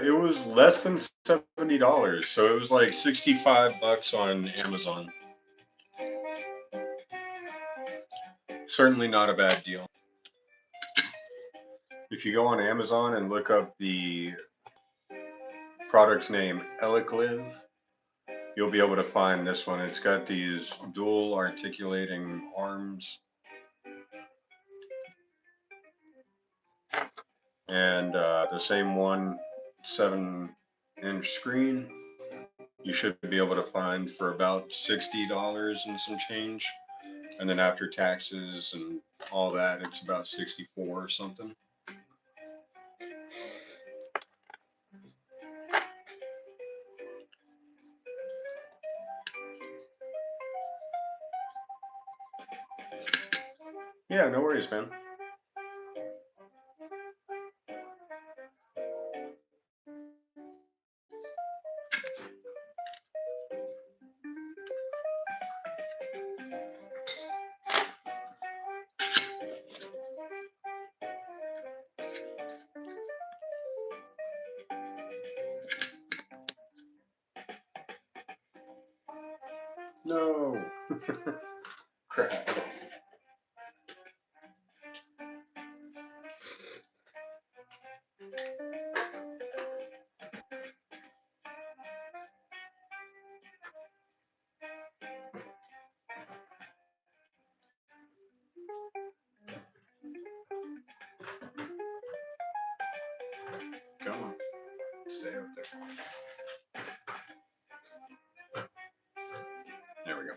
It was less than $70, so it was like 65 bucks on Amazon. Certainly not a bad deal. If you go on Amazon and look up the product name Eliclive, you'll be able to find this one. It's got these dual articulating arms and the same 7-inch screen. You should be able to find for about $60 and some change. And then after taxes and all that, it's about 64 or something. Yeah, no worries, man. No. Crap. Come on. Stay up there. There we go.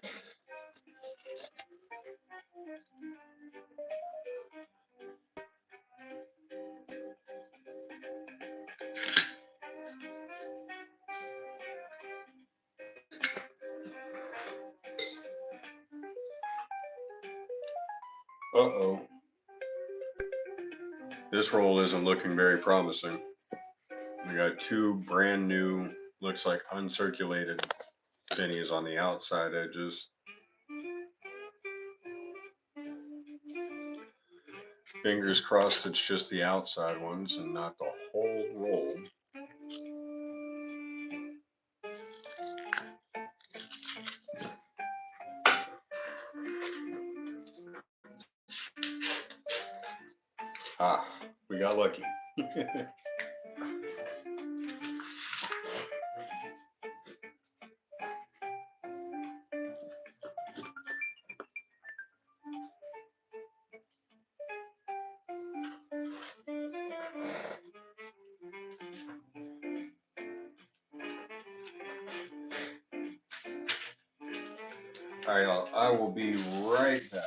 Uh-oh. This roll isn't looking very promising. We got two brand new, looks like uncirculated pennies on the outside edges. Fingers crossed it's just the outside ones and not the whole roll. Ah, we got lucky. All right, I will be right back.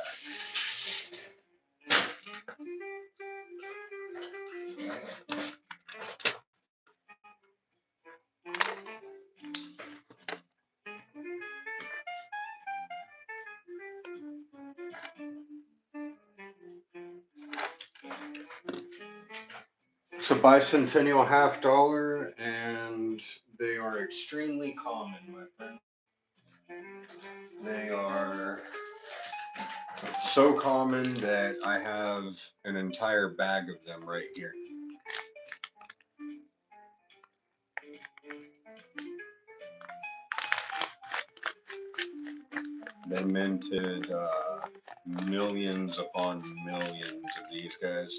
It's a bicentennial $50, and they are extremely common, my friend. They are so common that I have an entire bag of them right here. They minted millions upon millions of these guys.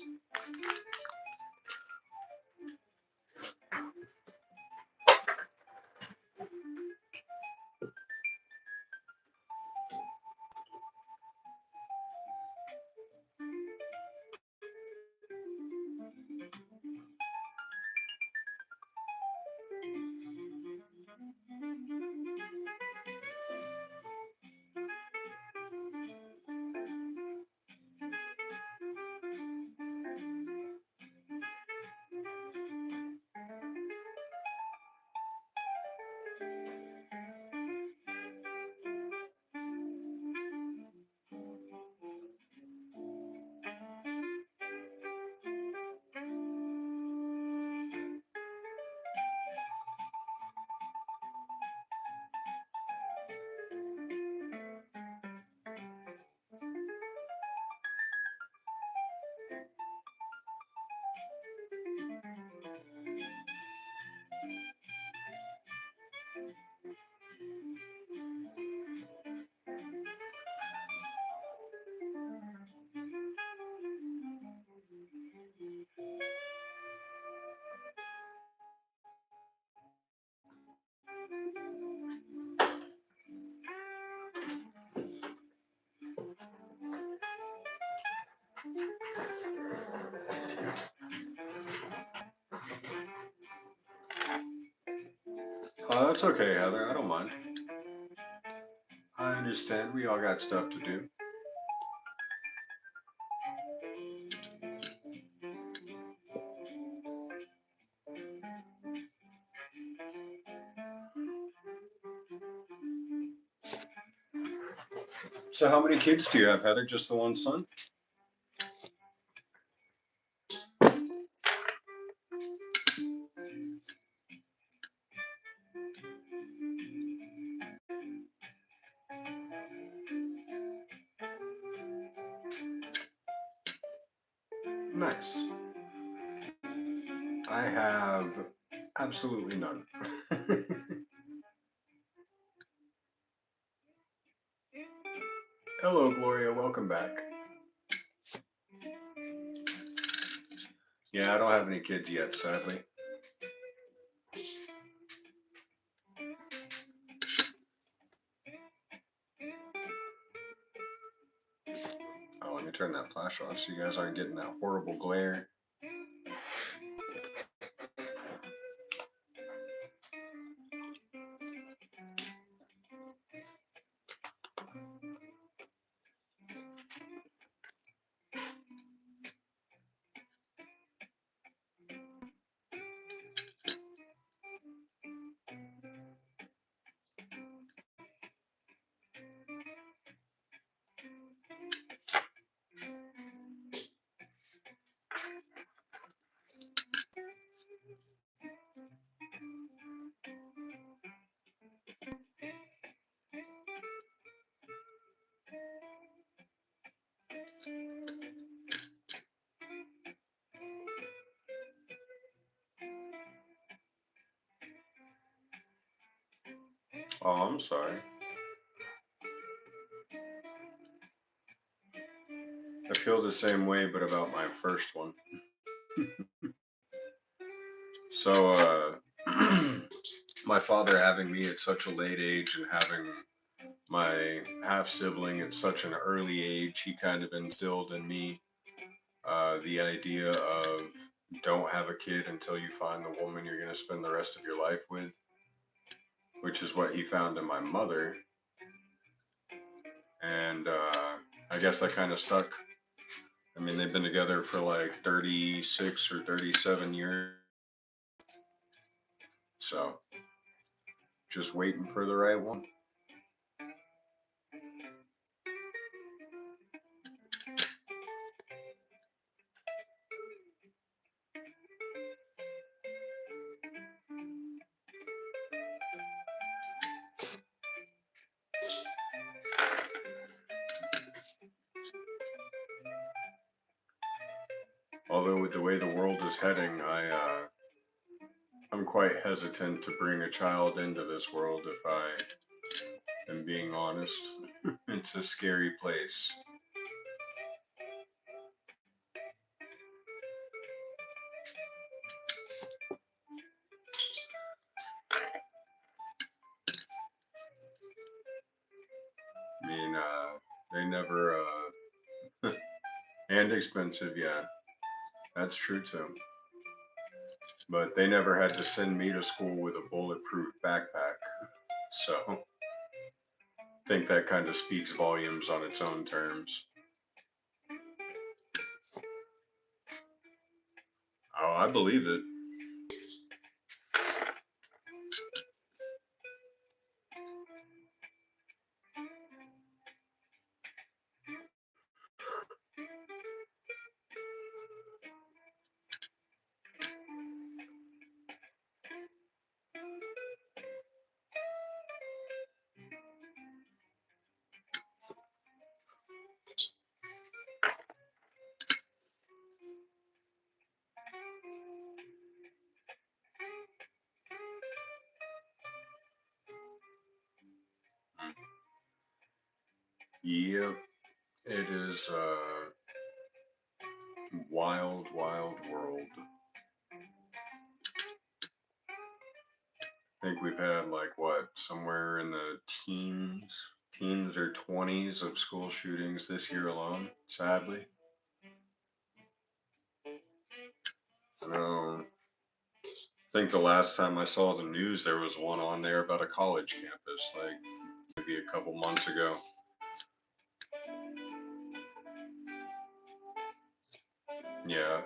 That's okay, Heather. I don't mind. I understand. We all got stuff to do. So, how many kids do you have, Heather? Just the one son? Nice. I have absolutely none. Hello, Gloria. Welcome back. Yeah, I don't have any kids yet, sadly. Oh, let me turn that flash off so you guys aren't getting that horrible glare. Oh, I'm sorry. I feel the same way, but about my first one. So, my father having me at such a late age and having my half sibling at such an early age, he kind of instilled in me the idea of don't have a kid until you find the woman you're going to spend the rest of your life with, which is what he found in my mother. And I guess that kind of stuck. I mean, they've been together for like 36 or 37 years. So just waiting for the right one. Although with the way the world is heading, I'm quite hesitant to bring a child into this world if I am being honest. It's a scary place. I mean, they never, and expensive, yeah, that's true too. But they never had to send me to school with a bulletproof backpack. So I think that kind of speaks volumes on its own terms. Oh, I believe it. Yep, it is a wild, wild world. I think we've had like what, somewhere in the teens or 20s of school shootings this year alone, sadly. No, think the last time I saw the news, there was one on there about a college campus, like maybe a couple months ago. Yeah.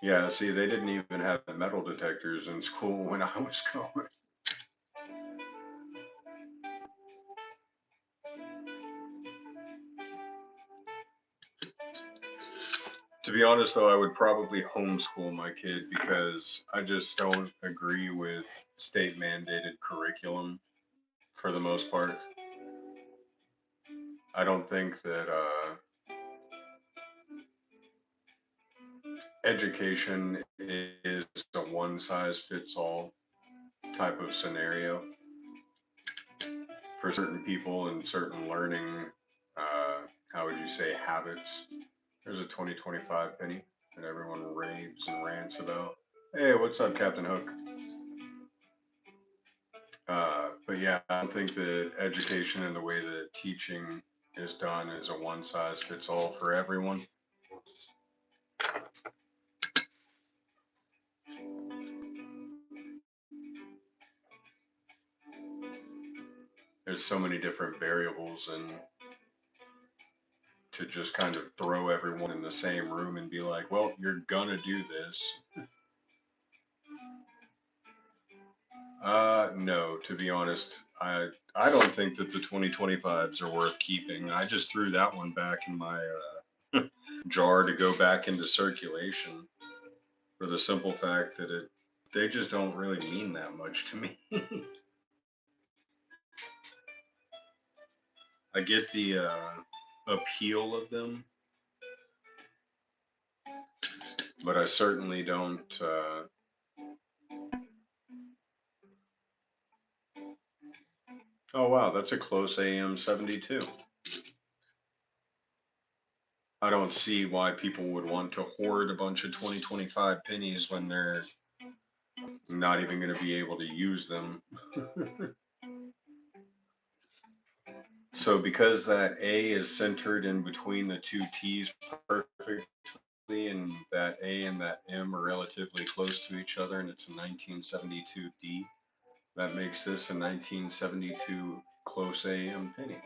Yeah, see, they didn't even have metal detectors in school when I was going. To be honest, though, I would probably homeschool my kid because I just don't agree with state mandated curriculum for the most part. I don't think that education is a one size fits all type of scenario for certain people and certain learning, uh, how would you say, habits. There's a 2025 penny that everyone raves and rants about. Hey, what's up, Captain Hook? But yeah, I don't think that education and the way that teaching is done is a one size fits all for everyone. There's so many different variables, and to just kind of throw everyone in the same room and be like, well, you're gonna do this. No, to be honest, I don't think that the 2025s are worth keeping. I just threw that one back in my jar to go back into circulation for the simple fact that they just don't really mean that much to me. I get the appeal of them, but I certainly don't. Oh wow, that's a close AM 72. I don't see why people would want to hoard a bunch of 2025 pennies when they're not even going to be able to use them. So because that A is centered in between the two T's perfectly, and that A and that M are relatively close to each other, and it's a 1972 D, that makes this a 1972 close AM penny.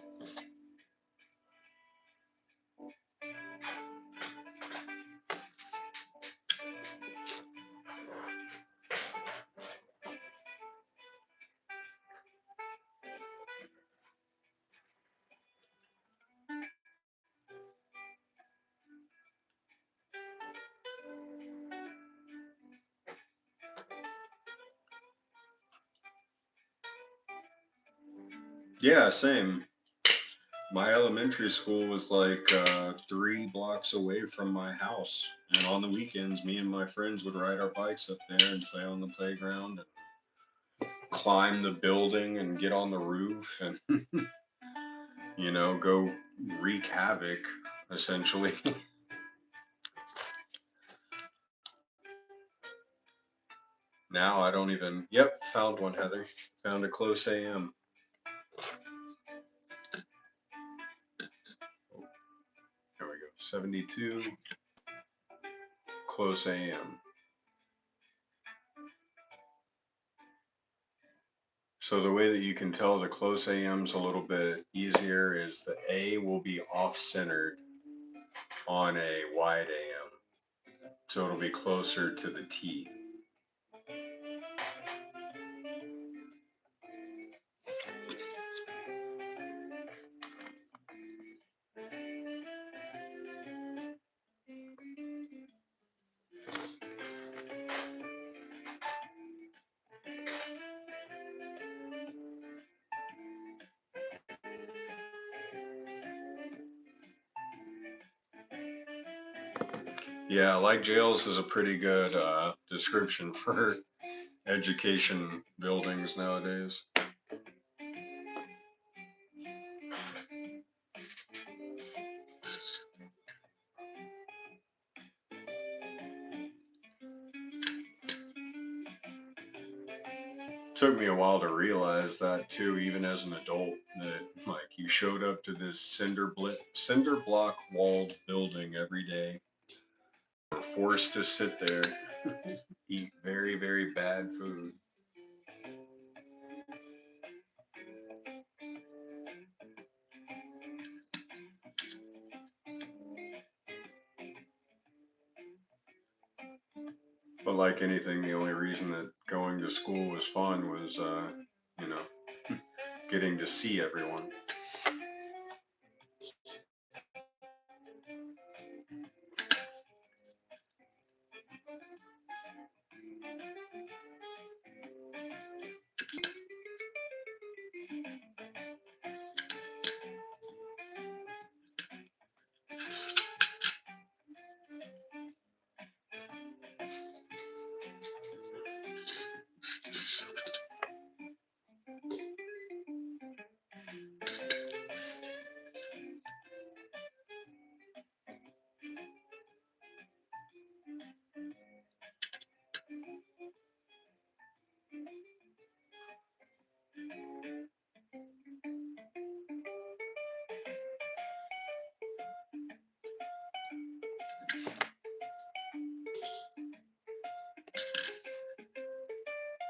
Yeah, same. My elementary school was like 3 blocks away from my house. And on the weekends, me and my friends would ride our bikes up there and play on the playground and climb the building and get on the roof and, go wreak havoc, essentially. Now I don't even. Yep, found one, Heather. Found a close AM. There we go. 72 close AM. So the way that you can tell the close AM's a little bit easier is the A will be off-centered on a wide AM. So it'll be closer to the T. Yeah, like jails is a pretty good description for education buildings nowadays. Took me a while to realize that too, even as an adult, that like you showed up to this cinder block walled building every day, were forced to sit there Eat very, very bad food. But like anything, the only reason that going to school was fun was, you know, getting to see everyone.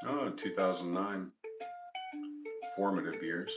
Oh, 2009, formative years.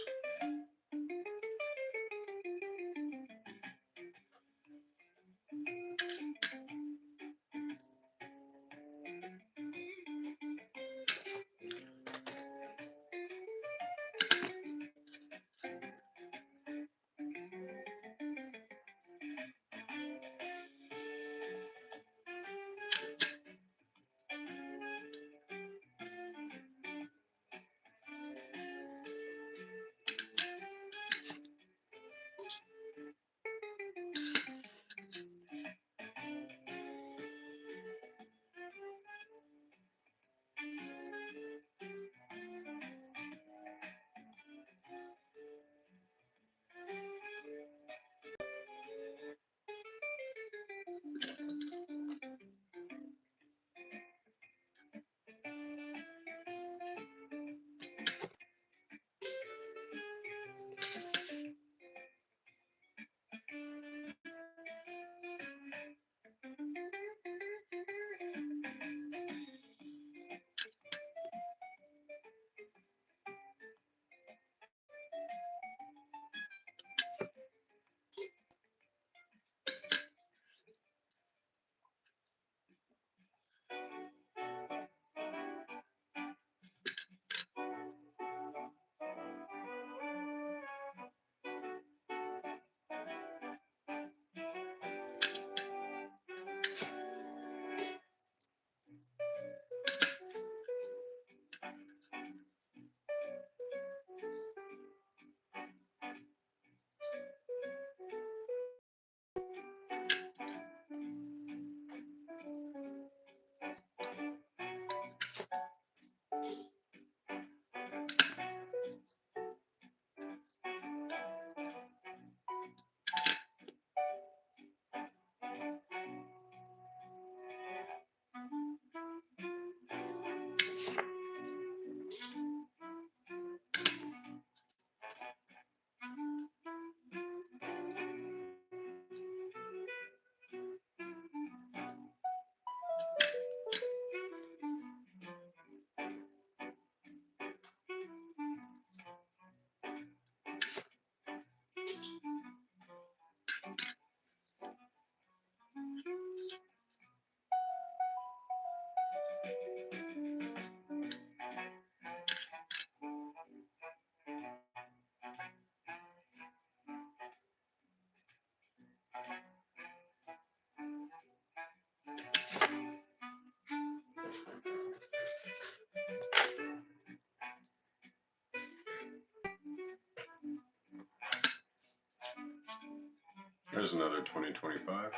There's another 2025.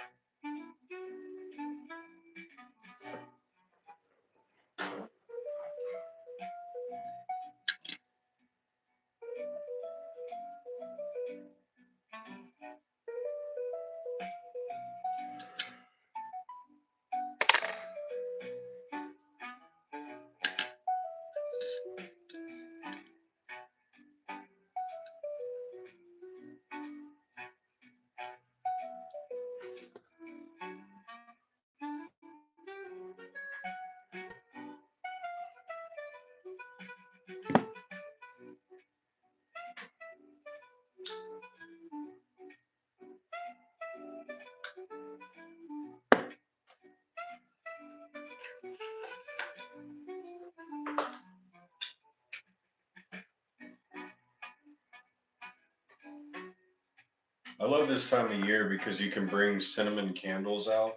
I love this time of year because you can bring cinnamon candles out,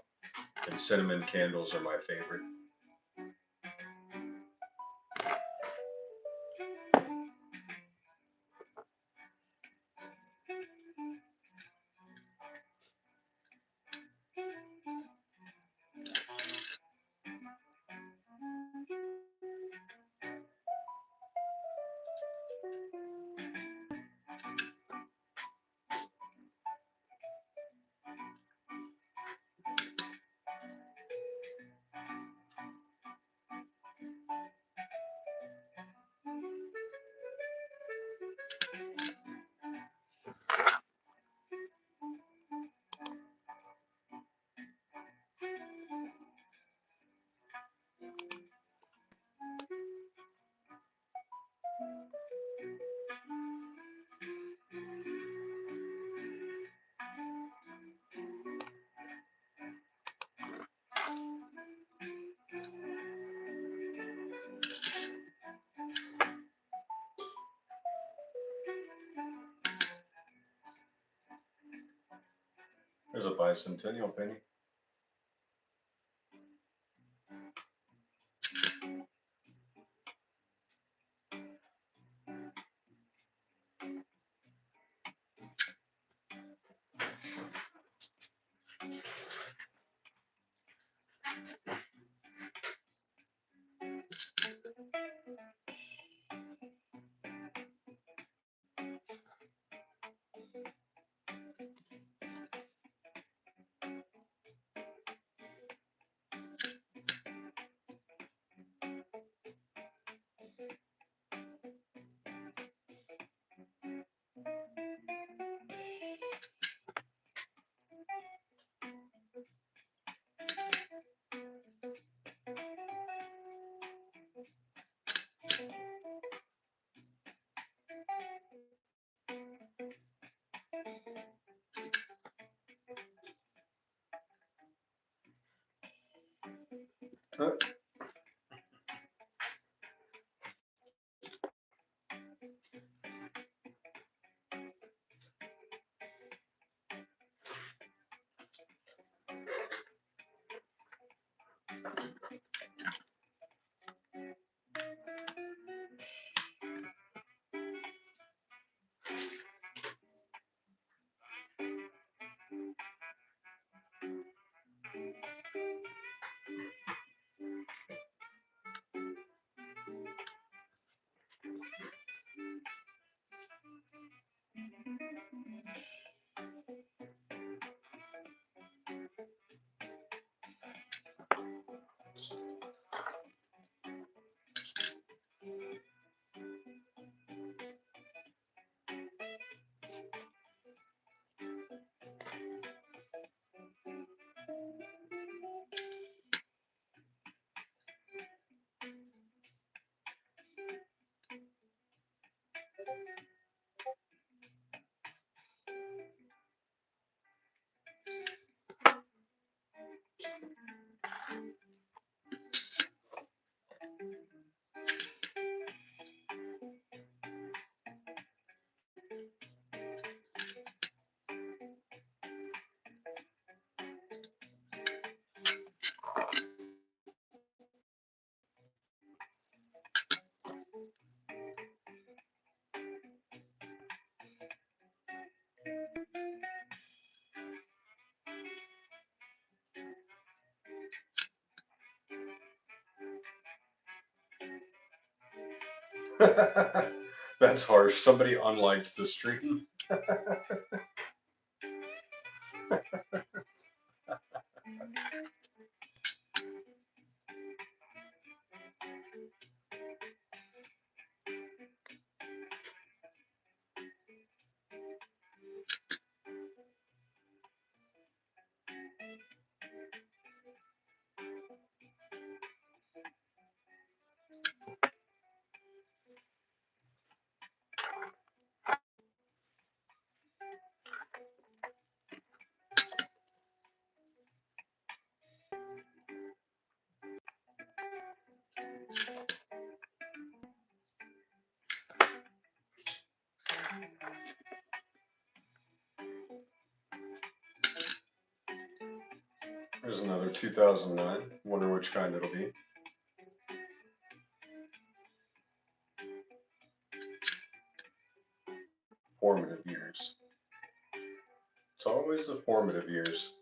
and cinnamon candles are my favorite. There's a bicentennial penny. That's harsh. Somebody unliked the stream. 2009. Wonder which kind it'll be. Formative years. It's always the formative years.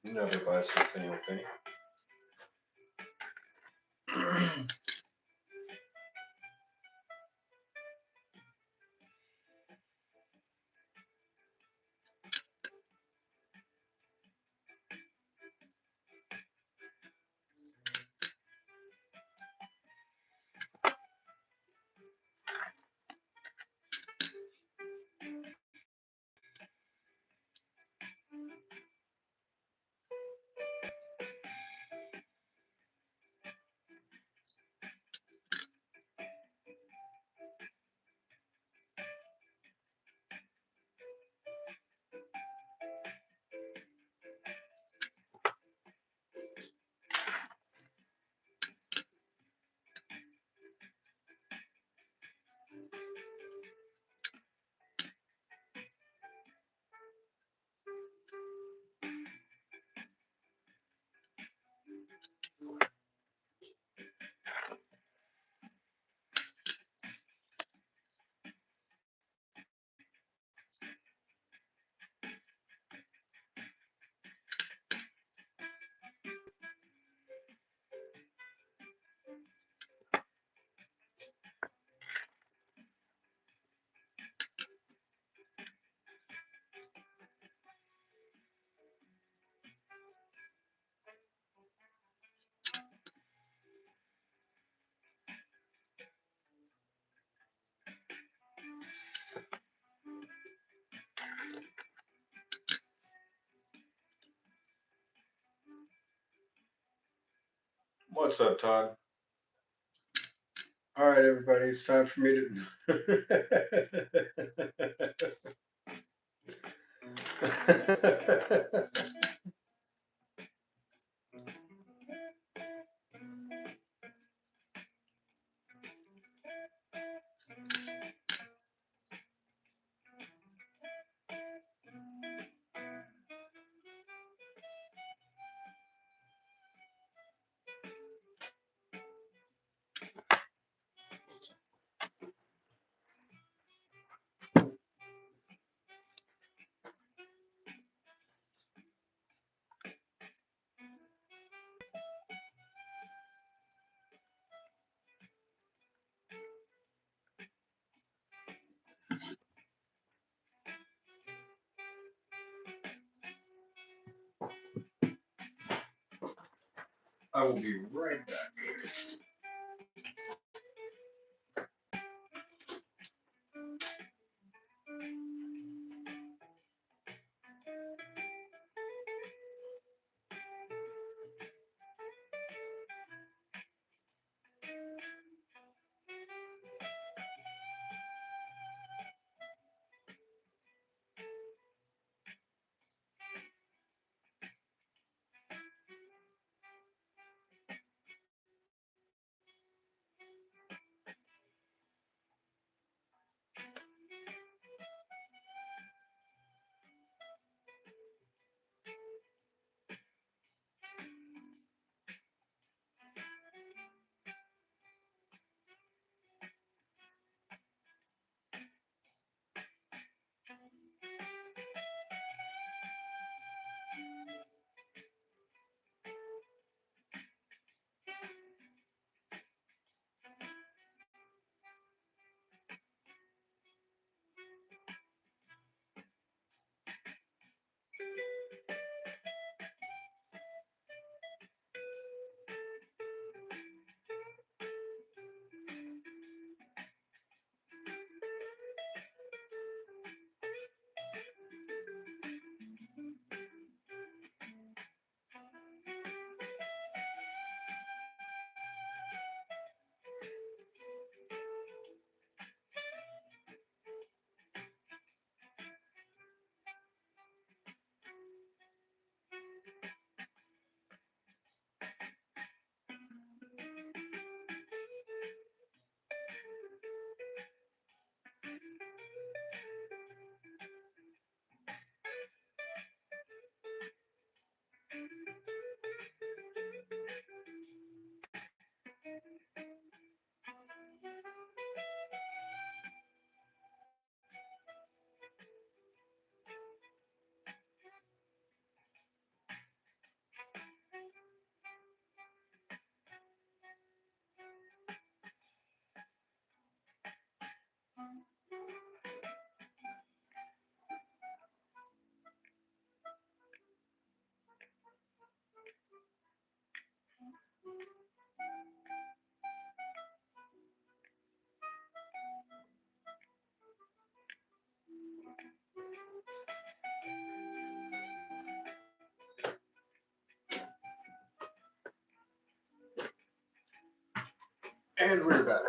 You never buy a centennial penny. What's up, Todd? All right, everybody, it's time for me to. I will be right back. And we're back.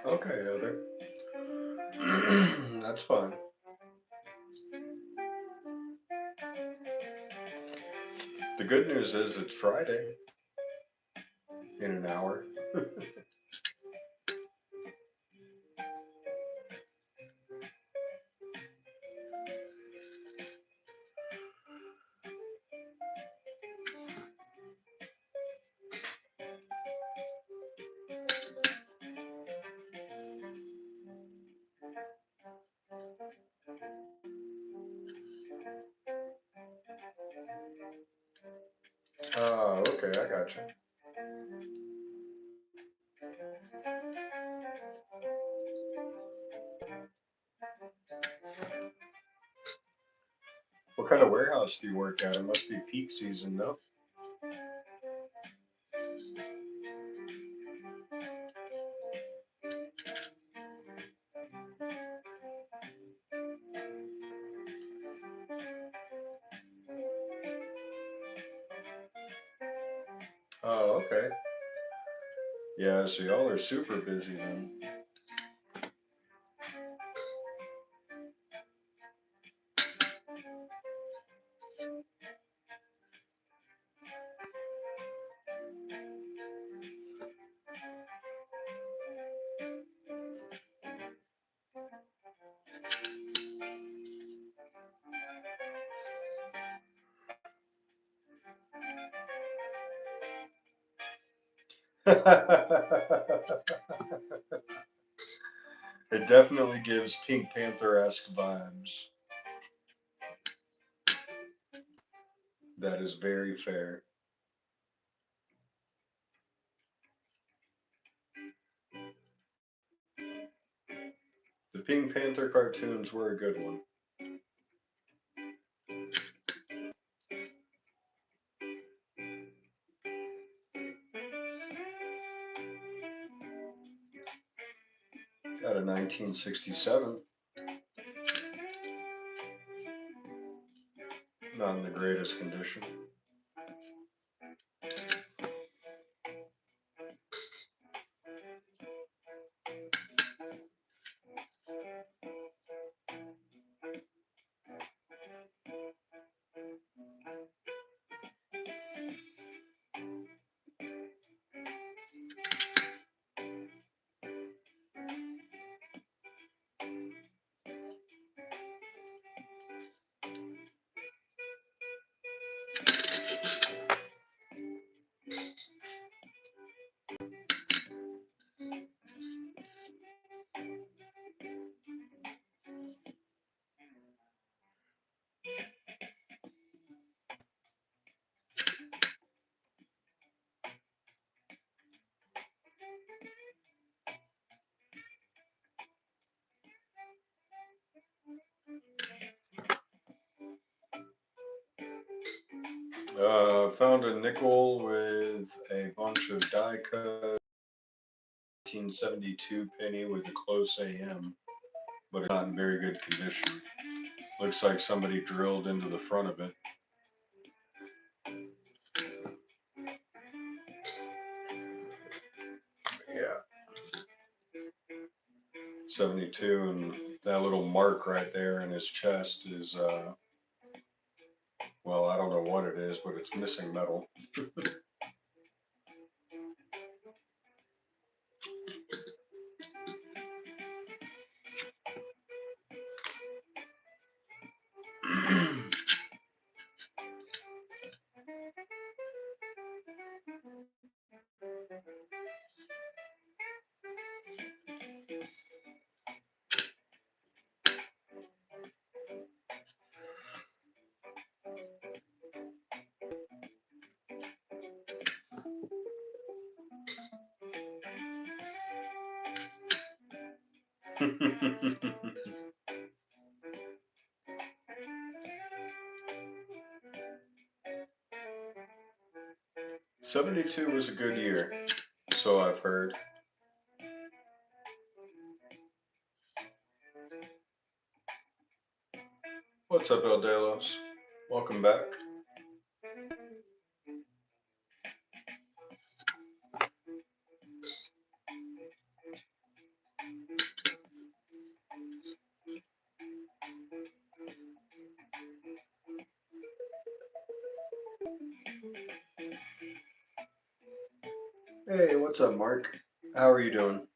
Okay, Heather. That's fine. The good news is it's Friday in an hour. Oh, okay, I got you. What kind of warehouse do you work at? It must be peak season, no? Oh, okay. Yeah, so y'all are super busy then. It definitely gives Pink Panther-esque vibes. That is very fair. The Pink Panther cartoons were a good one. Out of 1967. Not in the greatest condition. found a nickel with a bunch of die cut 1972 penny with a close AM, but it's not in very good condition. Looks like somebody drilled into the front of it. Yeah. 72, and that little mark right there in his chest is, well, I don't know what it is, but it's missing metal. 72 was a good year, so I've heard. What's up, El Delos? Welcome back. Hey, what's up, Mark? How are you doing?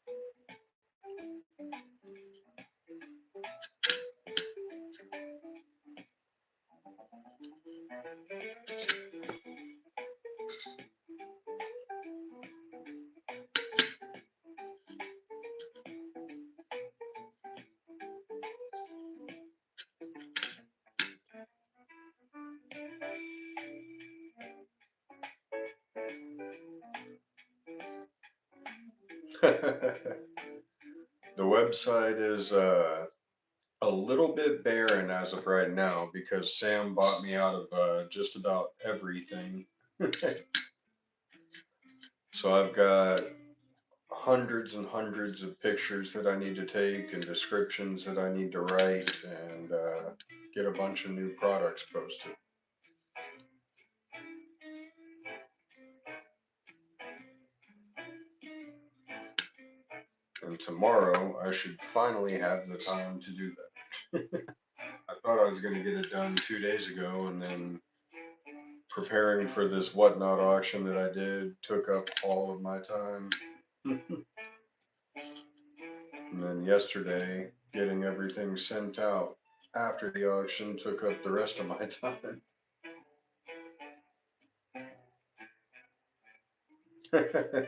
The website is a little bit barren as of right now because Sam bought me out of just about everything. So I've got hundreds and hundreds of pictures that I need to take and descriptions that I need to write and get a bunch of new products posted. And tomorrow I should finally have the time to do that. I thought I was going to get it done 2 days ago, and then preparing for this whatnot auction that I did took up all of my time. And then yesterday, getting everything sent out after the auction took up the rest of my time.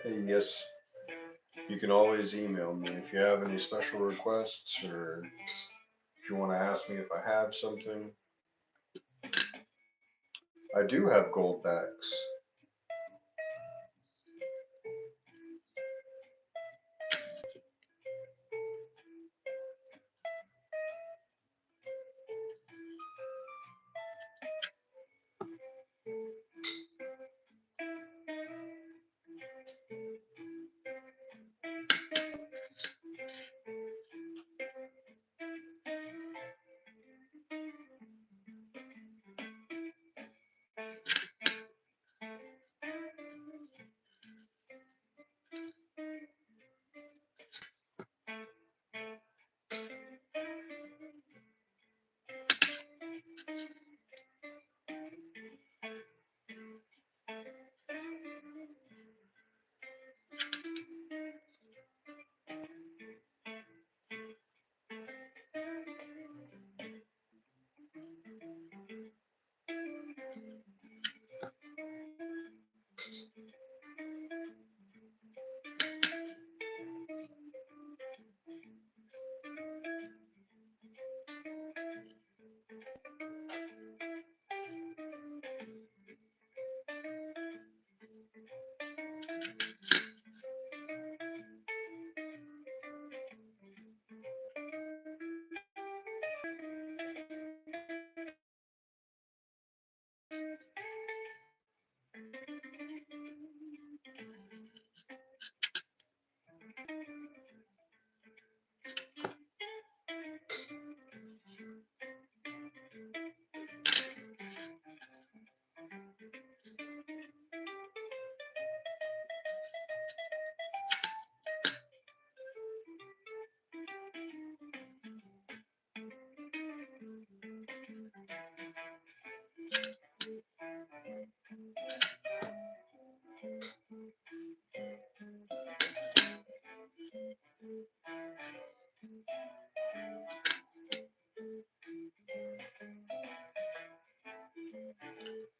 Yes, you can always email me if you have any special requests or if you want to ask me if I have something. I do have gold backs.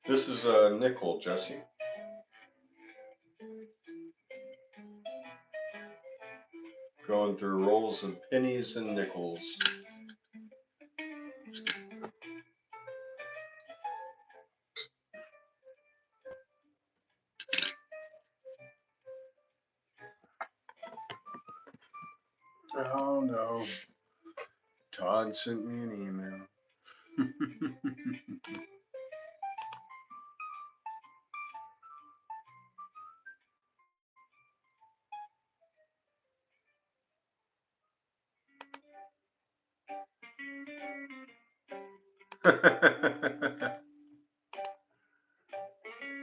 This is a nickel, Jesse. Going through rolls of pennies and nickels. Oh no. Todd sent me an email.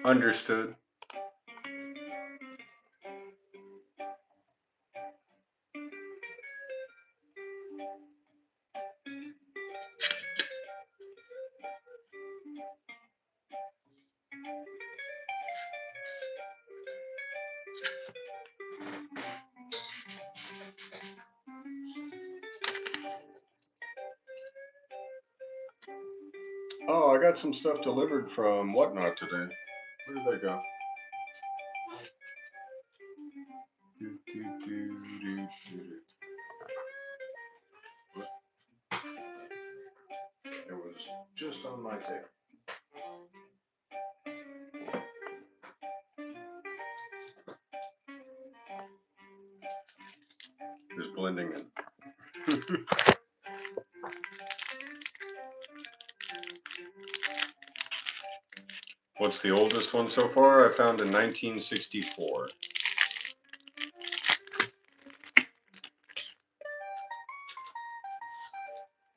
Understood. Oh, I got some stuff delivered from Whatnot today. Where did they go? It was just on my table. Just blending in. What's the oldest one so far? I found in 1964.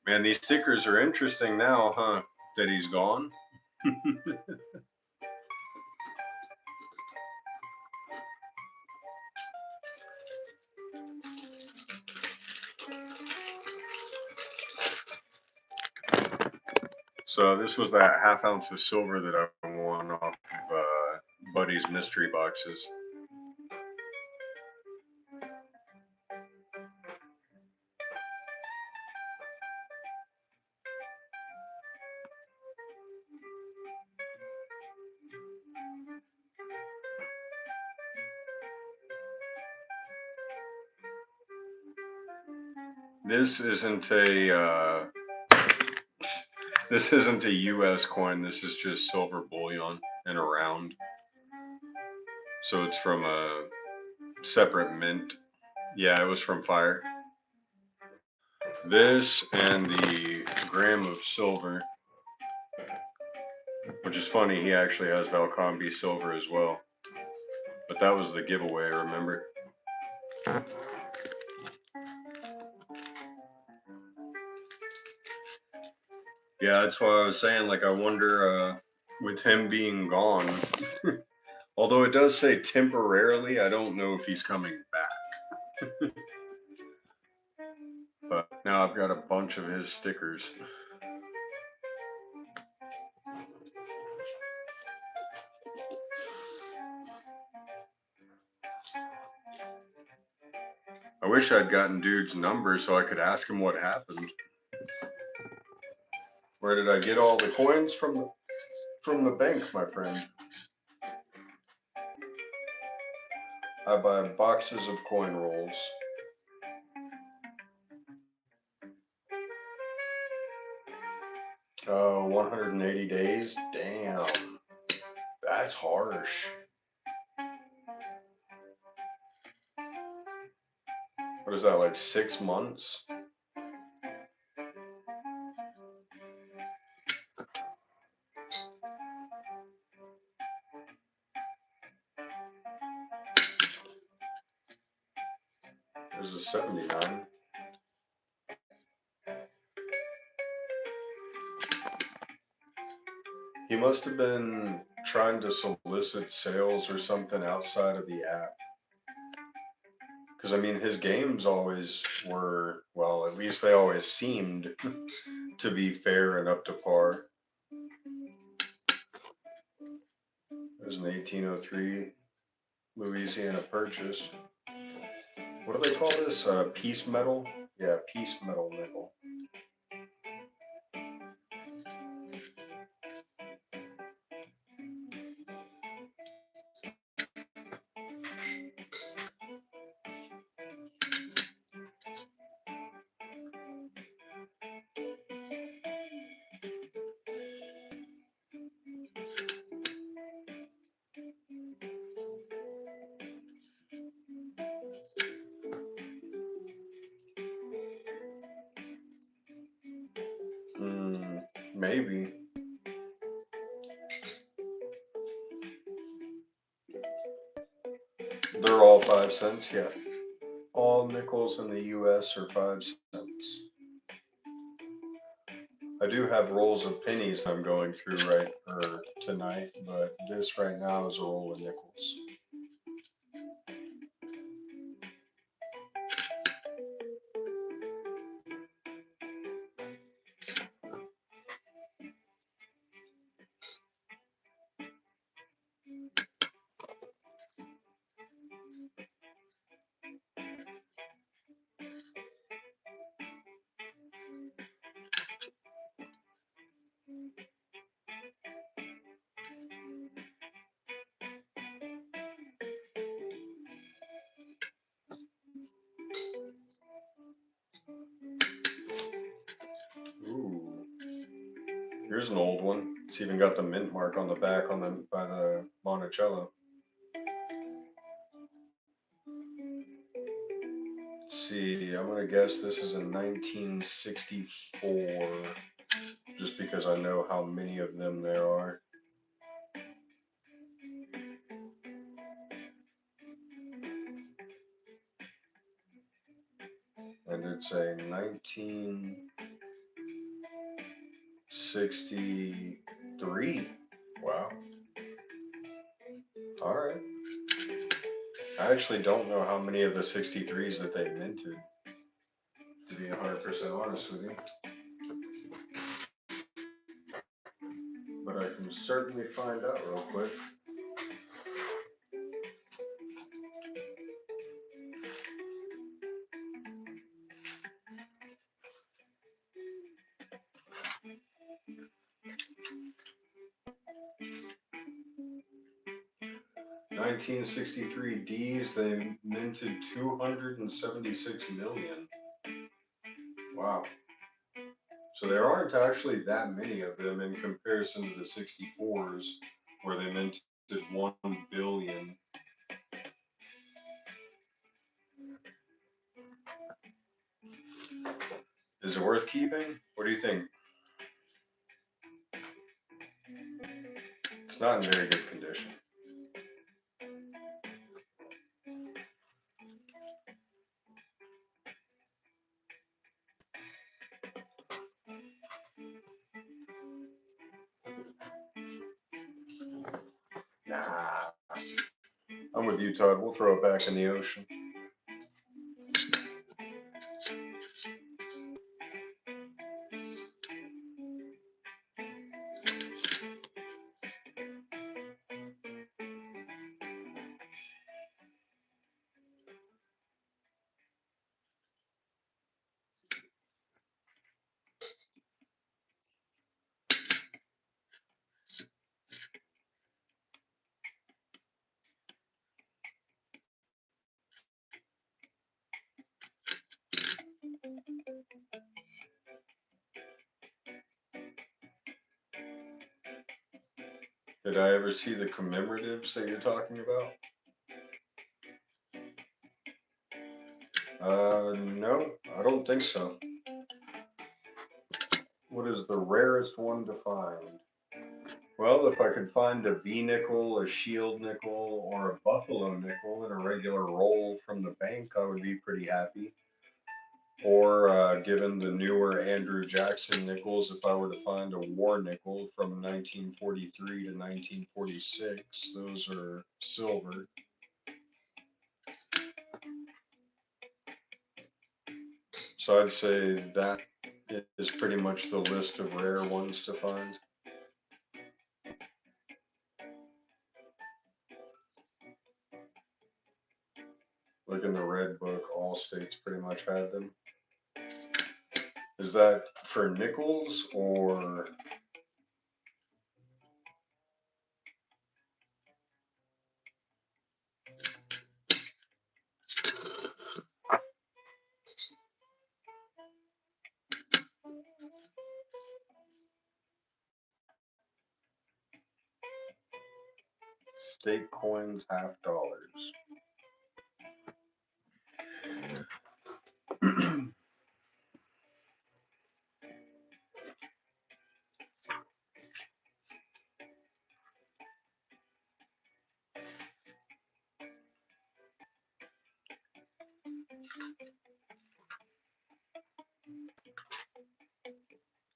Man, these stickers are interesting now, huh? That he's gone. So this was that half ounce of silver that I won off of Buddy's mystery boxes. This isn't a this isn't a U.S. coin. This is just silver bullion in a round. So it's from a separate mint. Yeah, it was from Fire. This and the gram of silver, which is funny. He actually has Valcombe silver as well. But that was the giveaway, remember? Yeah, that's why I was saying, like, I wonder, with him being gone, although it does say temporarily, I don't know if he's coming back. But now I've got a bunch of his stickers. I wish I'd gotten dude's number so I could ask him what happened. Where did I get all the coins from the bank, my friend? I buy boxes of coin rolls. Oh, 180 days? Damn. That's harsh. What is that, like 6 months? There's a 79. He must have been trying to solicit sales or something outside of the app. Because, I mean, his games always were, well, at least they always seemed to be fair and up to par. There's an 1803 Louisiana Purchase. What do they call this? Piece metal? Yeah, piece metal nickel. Maybe. They're all 5 cents, yeah. All nickels in the US are 5 cents. I do have rolls of pennies I'm going through right for tonight, but this right now is a roll of nickels. Ooh, here's an old one. It's even got the mint mark on the back on the by the Monticello. Let's see, I'm gonna guess this is a 1964, just because I know how many of them there are. And it's a 1963. Wow. All right. I actually don't know how many of the 63s that they minted, to be 100% honest with you. But I can certainly find out real quick. $1963 they minted 276 million. Wow. So there aren't actually that many of them in comparison to the 64s, where they minted 1 billion. Is it worth keeping? What do you think? It's not in very good condition. Nah. I'm with you, Todd. We'll throw it back in the ocean. Did I ever see the commemoratives that you're talking about? No, I don't think so. What is the rarest one to find? Well, if I could find a V nickel, a shield nickel, or a buffalo nickel in a regular roll from the bank, I would be pretty happy. Or given the newer Andrew Jackson nickels, if I were to find a war nickel from 1943 to 1946, those are silver. So I'd say that is pretty much the list of rare ones to find. Like in the Red Book, all states pretty much had them. Is that for nickels or? State coins, $50.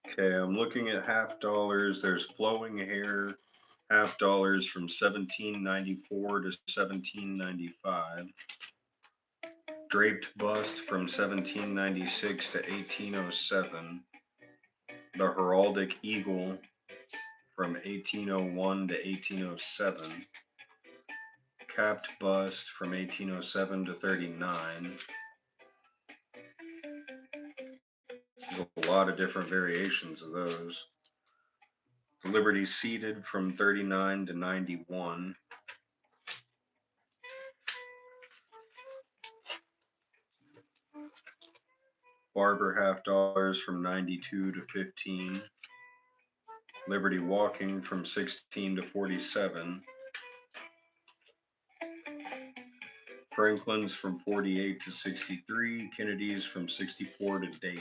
Okay, I'm looking at half dollars. There's flowing hair half dollars from 1794 to 1795. Draped bust from 1796 to 1807. The heraldic eagle from 1801 to 1807. Capped bust from 1807 to 39. There's a lot of different variations of those. Liberty seated from 39 to 91. Barber half dollars from 92 to 15. Liberty walking from 16 to 47. Franklin's from 48 to 63. Kennedy's from 64 to date.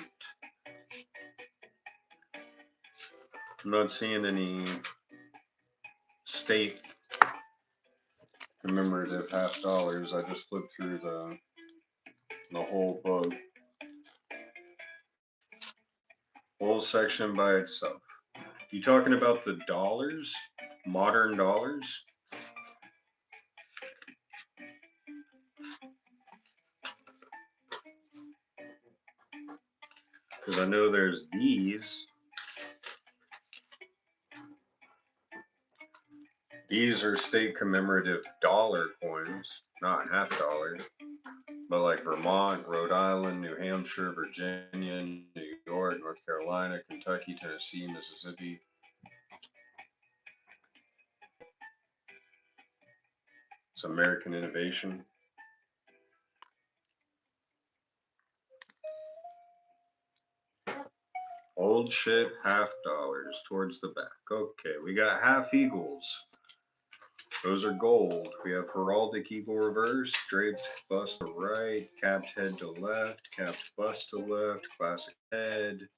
I'm not seeing any state commemorative half dollars. I just flipped through the whole book. Whole section by itself. You talking about the dollars? Modern dollars? Because I know there's these. These are state commemorative dollar coins, not half dollars. But like Vermont, Rhode Island, New Hampshire, Virginia, New York, North Carolina, Kentucky, Tennessee, Mississippi. It's American innovation. Old shit half dollars towards the back. Okay, we got half eagles. Those are gold. We have heraldic eagle reverse, draped bust to right, capped head to left, capped bust to left, classic head.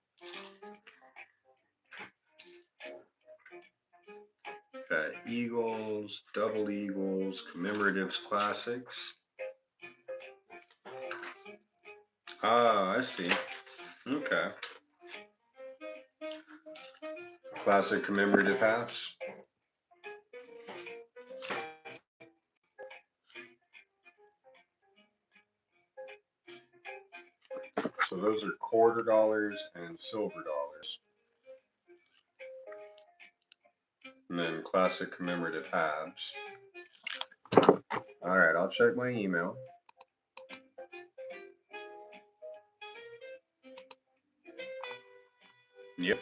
Got eagles, double eagles, commemoratives classics. Ah, I see. Okay. Classic commemorative halves. So those are quarter dollars and silver dollars. And then classic commemorative halves. All right, I'll check my email. Yep,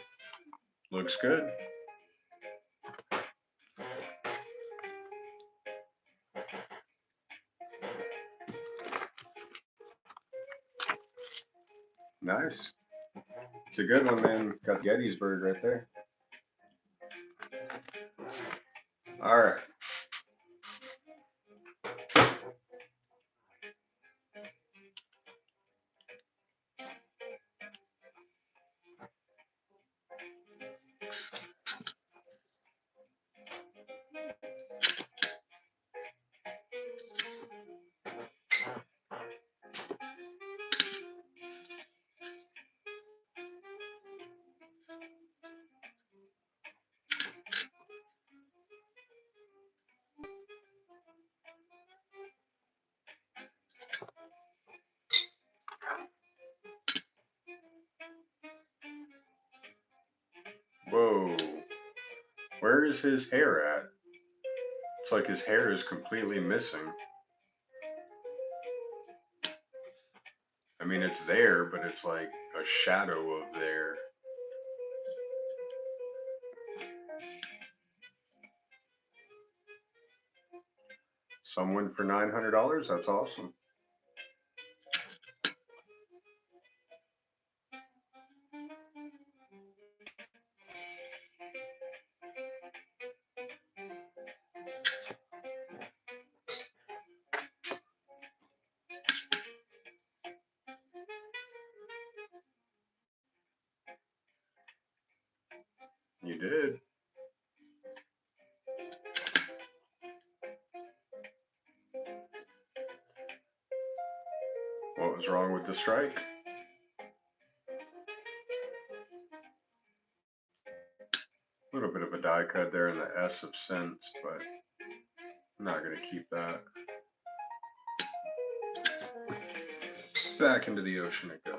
looks good. Nice. It's a good one, man. Got Gettysburg right there. All right. Whoa. Where is his hair at? It's like his hair is completely missing. I mean, it's there, but it's like a shadow of there. Some win for $900. That's awesome. You did. What was wrong with the strike? A little bit of a die cut there in the S of cents, but I'm not going to keep that. Back into the ocean it goes.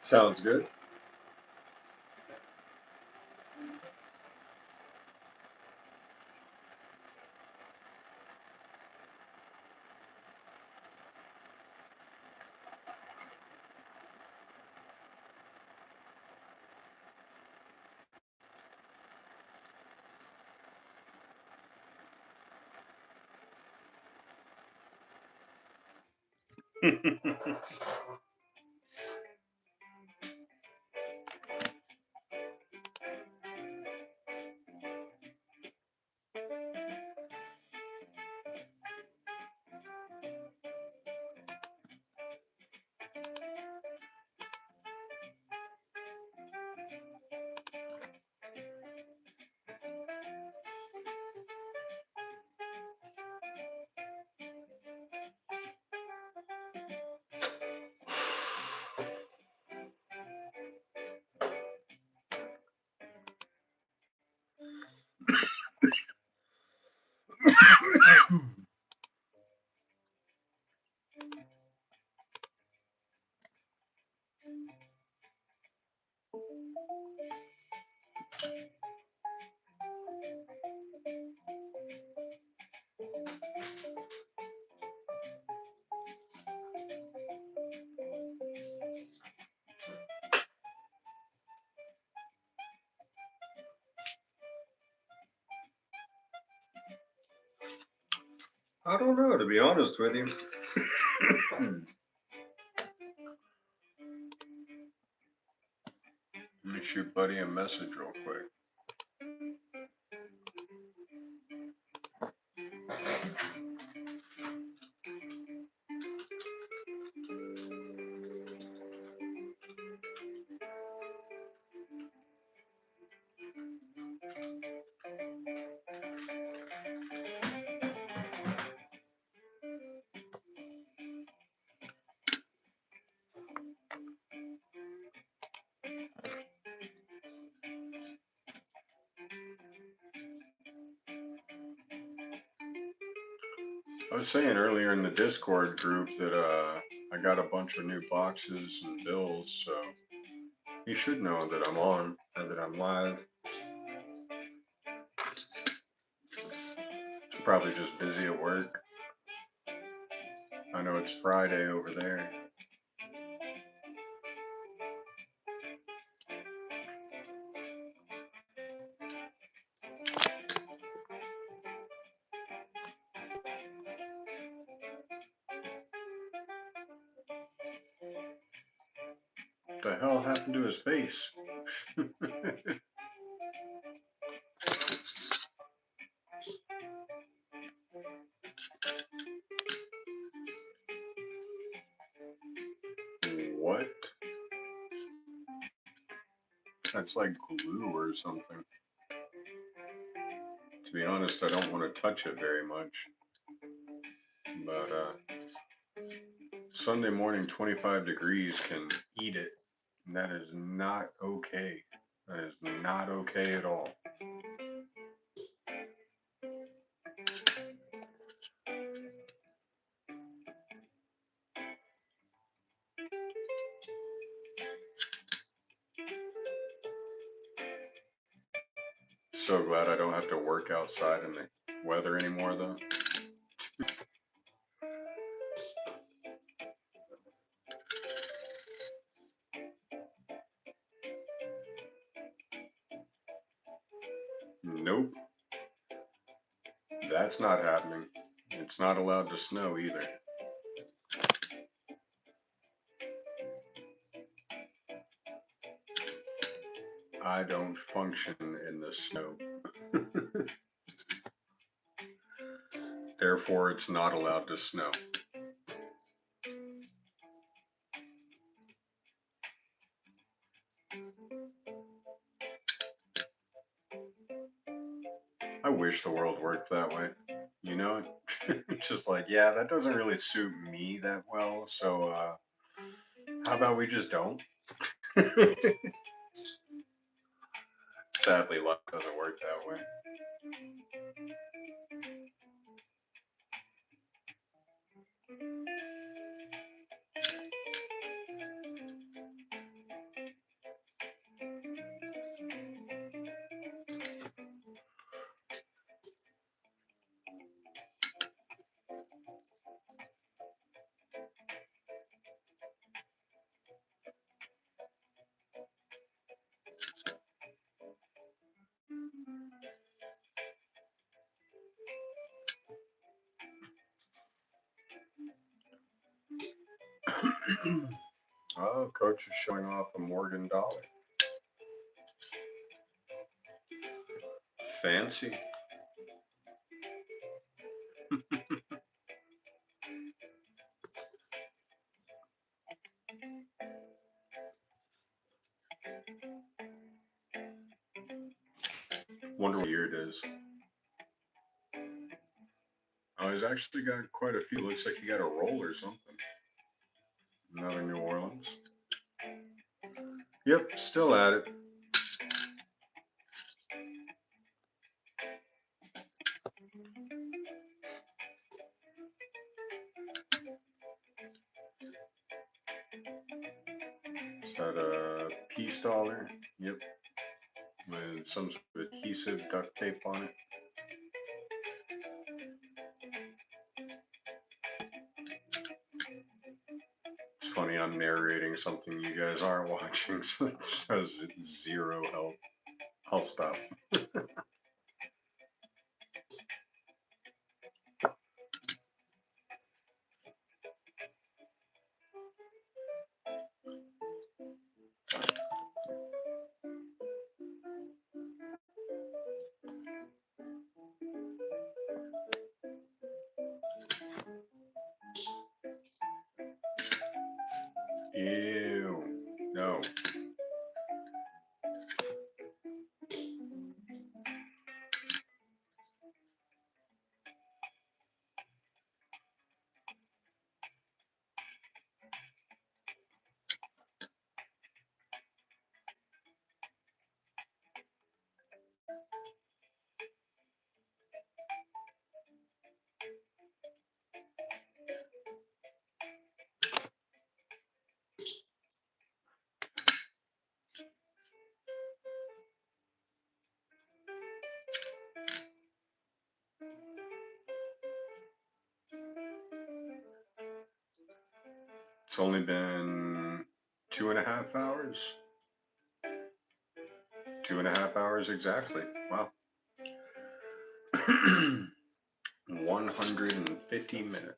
Sounds good. I don't know, to be honest with you. Let me shoot Buddy a message real quick. I was saying earlier in the Discord group that I got a bunch of new boxes and bills, so you should know that I'm on and that I'm live. Probably just busy at work. I know it's Friday over there. What the hell happened to his face? What? That's like glue or something. To be honest, I don't want to touch it very much. But Sunday morning, 25 degrees can eat it. And that is not okay. That is not okay at all. So glad I don't have to work outside in the weather anymore, though. Nope, that's not happening. It's not allowed to snow either. I don't function in the snow. Therefore, it's not allowed to snow. I wish the world worked that way. You know, just like, yeah, that doesn't really suit me that well. So, how about we just don't? Sadly, life doesn't work that way. Oh, coach is showing off a Morgan dollar. Fancy. Wonder what year it is. Oh, he's actually got quite a few. Looks like he got a roll or something. Another New Orleans. Yep, still at it. Is that a peace dollar? Yep. With some sort of adhesive duct tape on it. It's funny, I'm narrating something you guys aren't watching, so it says zero help. I'll stop. Ew. No. It's only been 2.5 hours. 2.5 hours exactly. Wow. 150 minutes.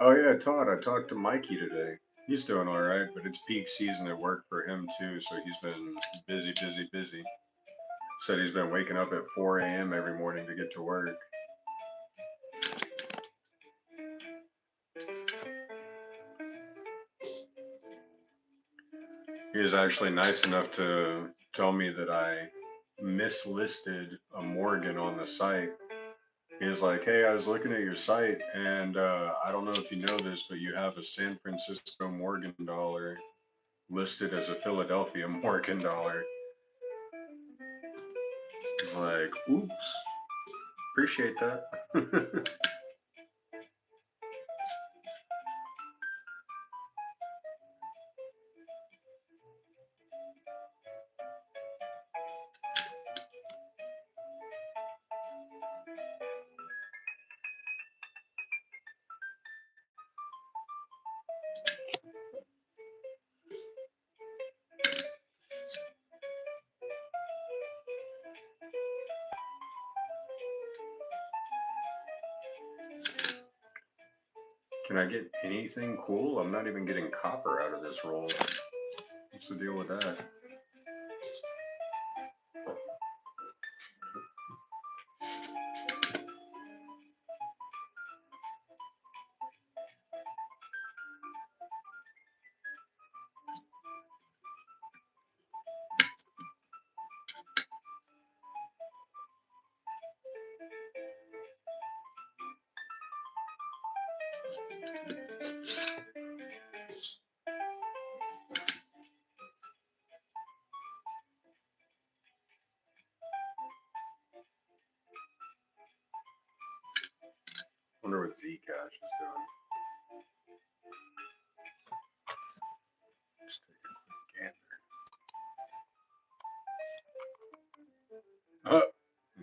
Oh yeah, Todd, I talked to Mikey today. He's doing all right, but it's peak season at work for him too, so he's been busy, busy, busy. Said he's been waking up at 4 a.m. every morning to get to work. He was actually nice enough to tell me that I mislisted a Morgan on the site. He was like, "Hey, I was looking at your site, and I don't know if you know this, but you have a San Francisco Morgan dollar listed as a Philadelphia Morgan dollar." He's like, "Oops, appreciate that." Can I get anything cool? I'm not even getting copper out of this roll. What's the deal with that? Wonder what Zcash is doing. Just take a quick gander.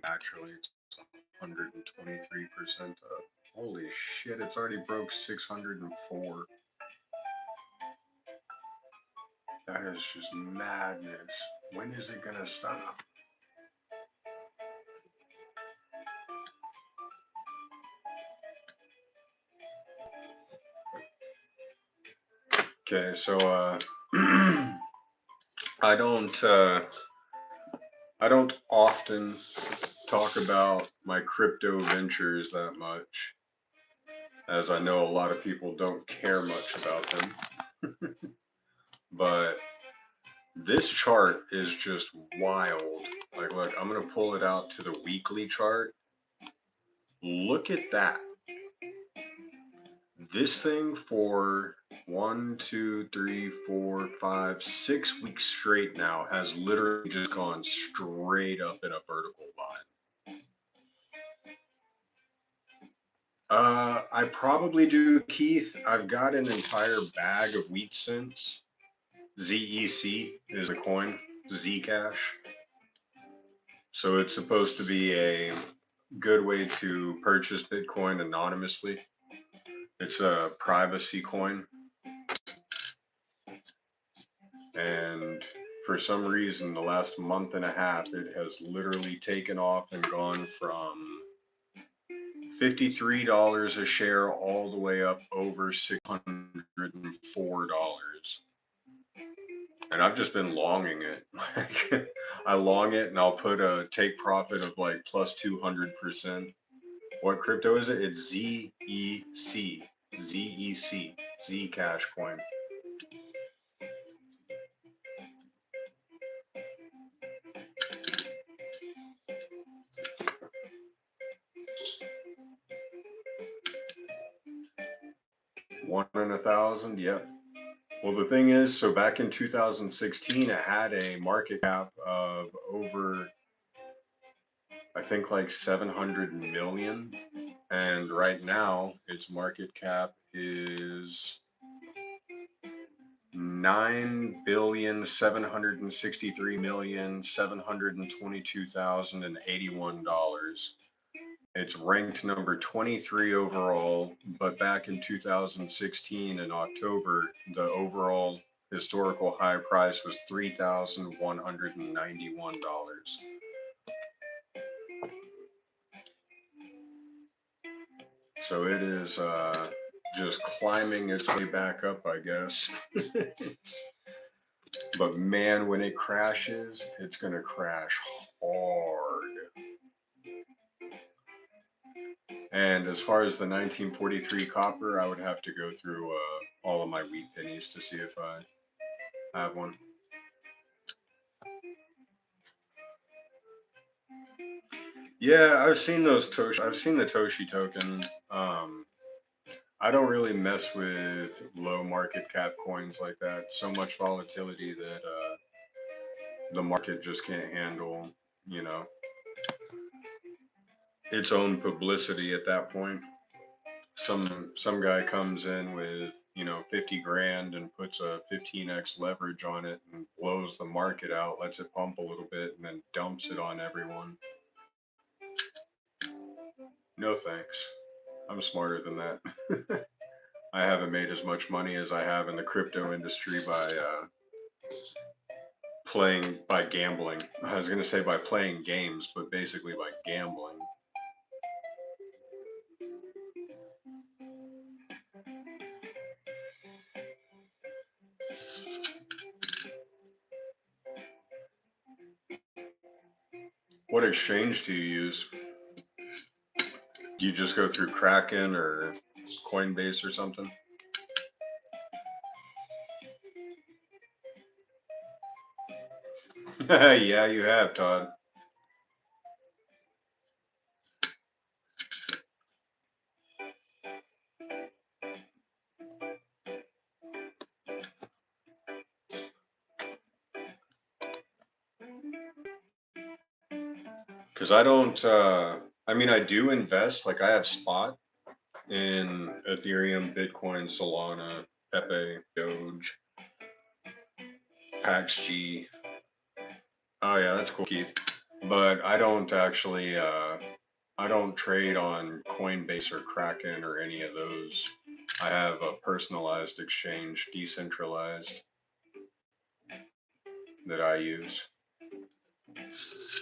Naturally, it's 123% up. Holy shit, it's already broke 604. That is just madness. When is it gonna stop? Okay, so I don't I don't often talk about my crypto ventures that much, as I know a lot of people don't care much about them. But this chart is just wild. Like, look, I'm gonna pull it out to the weekly chart. Look at that. This thing for 1, 2, 3, 4, 5, 6 weeks straight now has literally just gone straight up in a vertical line. I probably do, Keith. I've got an entire bag of wheat cents. ZEC is the coin, Zcash. So it's supposed to be a good way to purchase Bitcoin anonymously. It's a privacy coin. And for some reason, the last month and a half, it has literally taken off and gone from $53 a share all the way up over $604. And I've just been longing it. I long it and I'll put a take profit of like plus 200%. What crypto is it? It's ZEC. ZEC. Zcash coin. One in 1,000. Yep. Well, the thing is, so back in 2016, it had a market cap of over, I think, like 700 million. And right now, its market cap is 9,763,722,081. It's ranked number 23 overall, but back in 2016 in October, the overall historical high price was $3,191. So it is just climbing its way back up, I guess. But man, when it crashes, it's gonna crash hard. And as far as the 1943 copper, I would have to go through all of my wheat pennies to see if I have one. Yeah, I've seen those Toshi. I've seen the Toshi token. Um, I don't really mess with low market cap coins like that. So much volatility that the market just can't handle, you know, its own publicity at that point. Some guy comes in with, 50 grand and puts a 15x leverage on it and blows the market out, lets it pump a little bit and then dumps it on everyone. No thanks. I'm smarter than that. I haven't made as much money as I have in the crypto industry by gambling. I was going to say by playing games, but basically by gambling. What exchange do you use? Do you just go through Kraken or Coinbase or something? Yeah, you have, Todd. Because I don't, I mean, I do invest, like I have spot in Ethereum, Bitcoin, Solana, Pepe, Doge, PaxG. Oh yeah, that's cool, Keith. But I don't actually, I don't trade on Coinbase or Kraken or any of those. I have a personalized exchange, decentralized, that I use.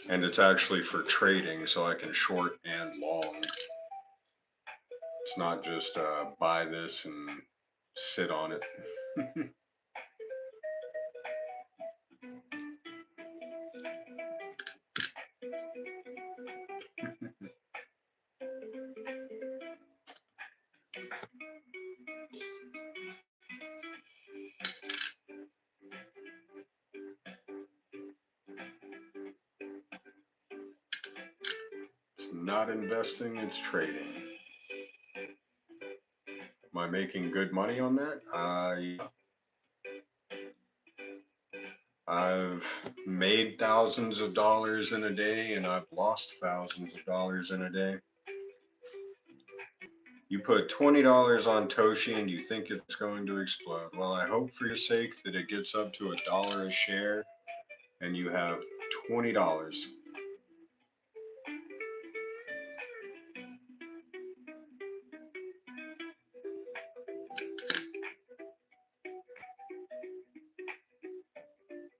And it's actually for trading, so I can short and long. It's not just buy this and sit on it. It's not investing, it's trading. Am I making good money on that? I've made thousands of dollars in a day and I've lost thousands of dollars in a day. You put $20 on Toshi and you think it's going to explode. Well, I hope for your sake that it gets up to $1 a share and you have $20.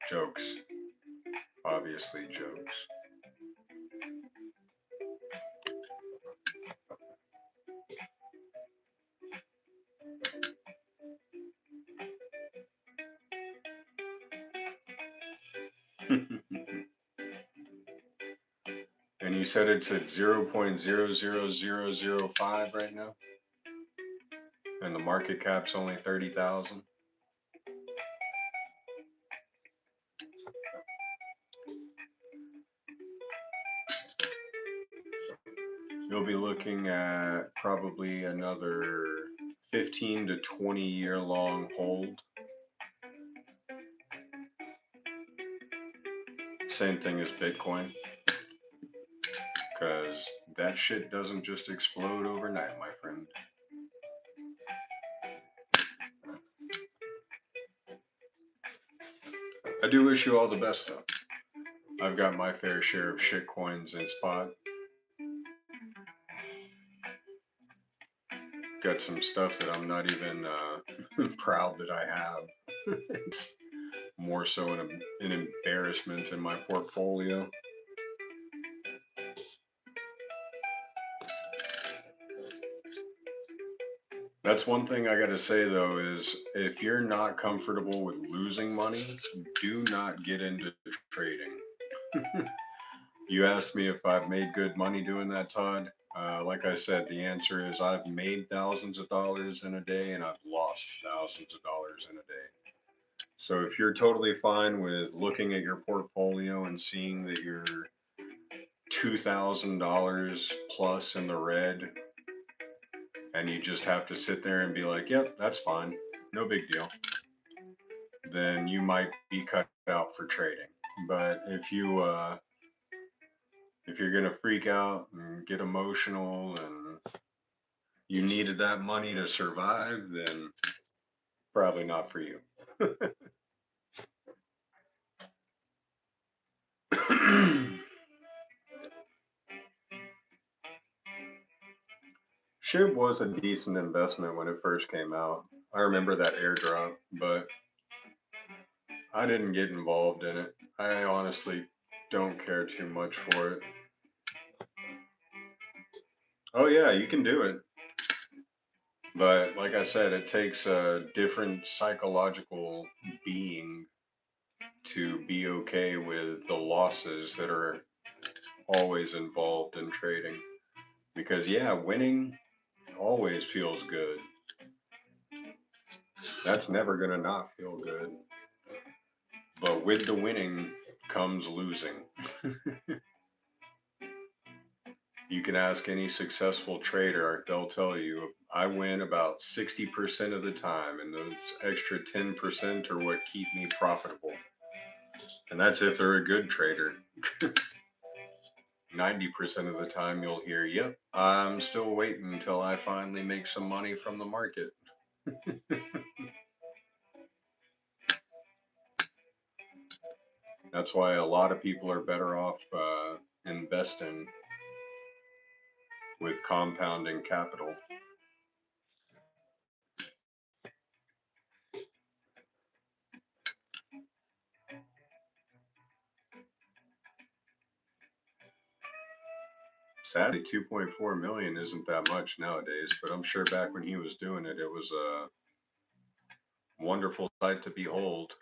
Jokes. Obviously, jokes. And you said it's at 0.00005 right now? And the market cap's only 30,000? You'll be looking at probably another 15 to 20 year long hold. Same thing as Bitcoin, because that shit doesn't just explode overnight, my friend. I do wish you all the best, though. I've got my fair share of shit coins in spot. Got some stuff that I'm not even proud that I have. It's more so an embarrassment in my portfolio. That's one thing I got to say though is if you're not comfortable with losing money, do not get into trading. You asked me if I've made good money doing that, Todd. Like I said, the answer is I've made thousands of dollars in a day and I've lost thousands of dollars in a day. So if you're totally fine with looking at your portfolio and seeing that you're $2,000 plus in the red and you just have to sit there and be like, yep, that's fine, no big deal, then you might be cut out for trading. But if you're gonna freak out and get emotional and you needed that money to survive, then probably not for you. SHIB was a decent investment when it first came out. I remember that airdrop, but I didn't get involved in it. I honestly don't care too much for it. Oh yeah, you can do it. But like I said, it takes a different psychological being to be okay with the losses that are always involved in trading. Because yeah, winning always feels good. That's never gonna not feel good. But with the winning comes losing. You can ask any successful trader, they'll tell you I win about 60% of the time, and those extra 10% are what keep me profitable. And that's if they're a good trader. 90% of the time, you'll hear, yep, I'm still waiting until I finally make some money from the market. That's why a lot of people are better off investing with compounding capital. Sadly, 2.4 million isn't that much nowadays, but I'm sure back when he was doing it, it was a wonderful sight to behold.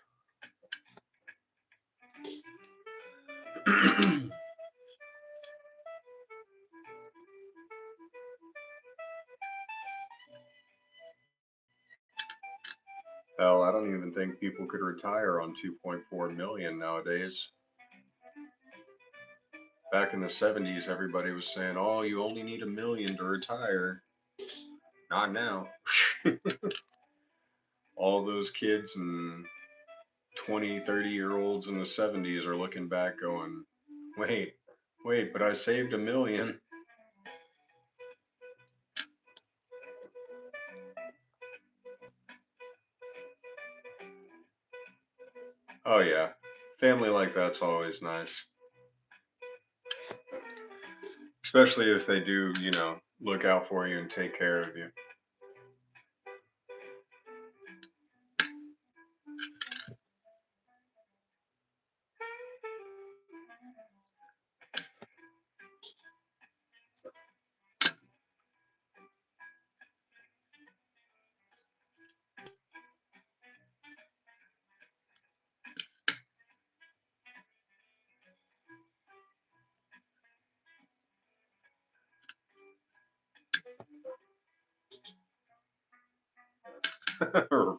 Hell, I don't even think people could retire on 2.4 million nowadays. Back in the 70s, everybody was saying, oh, you only need a million to retire. Not now. All those kids and 20, 30-year olds in the 70s are looking back going, wait, but I saved a million. Oh, yeah. Family like that's always nice. Especially if they do, look out for you and take care of you.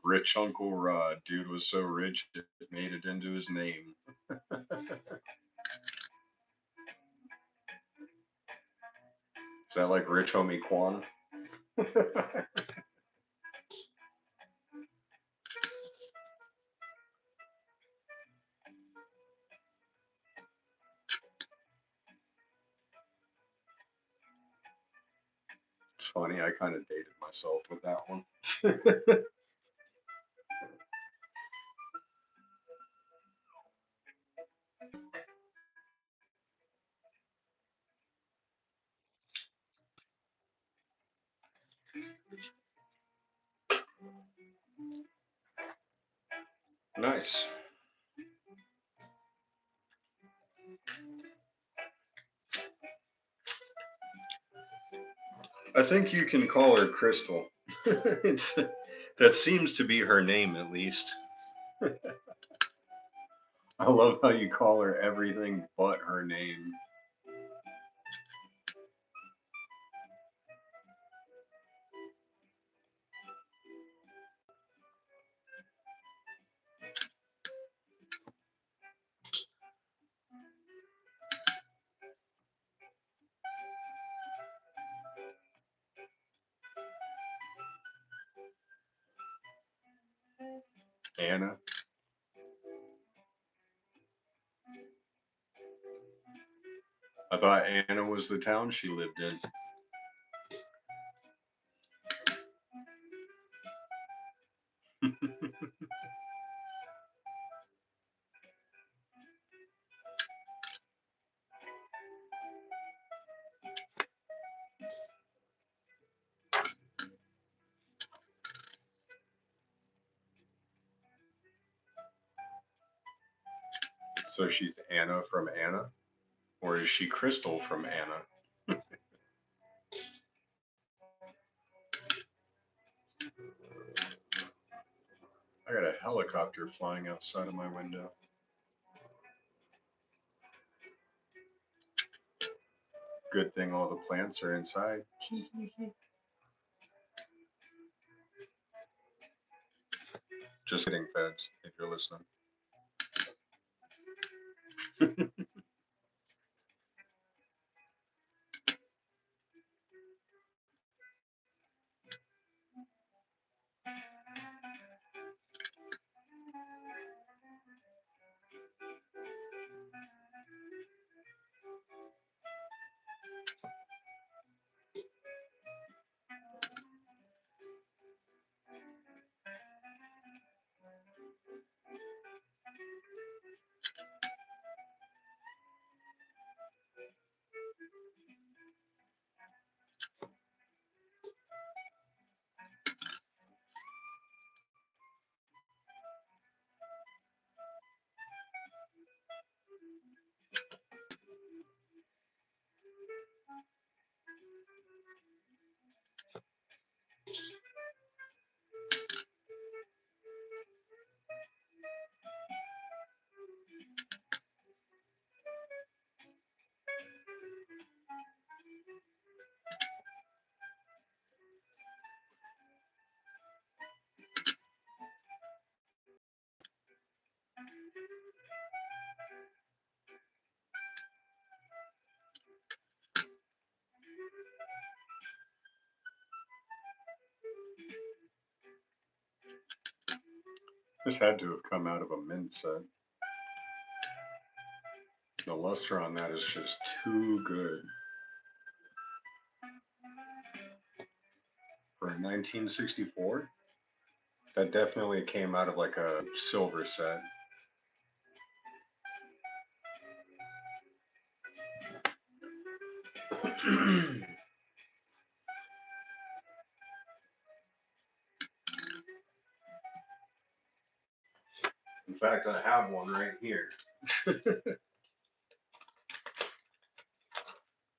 Rich Uncle Rod. Dude was so rich it made it into his name. Is that like Rich Homie Quan? It's funny, I kind of dated myself with that one. Nice. I think you can call her Crystal. it's that seems to be her name at least. I love how you call her everything but her name. Anna. I thought Anna was the town she lived in. So she's Anna from Anna? Or is she Crystal from Anna? I got a helicopter flying outside of my window. Good thing all the plants are inside. Just kidding, Feds, if you're listening. This had to have come out of a mint set. The luster on that is just too good. For a 1964, that definitely came out of like a silver set. In fact, I have one right here.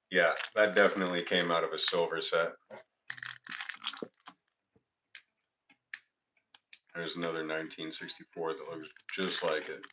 Yeah, that definitely came out of a silver set. There's another 1964 that looks just like it.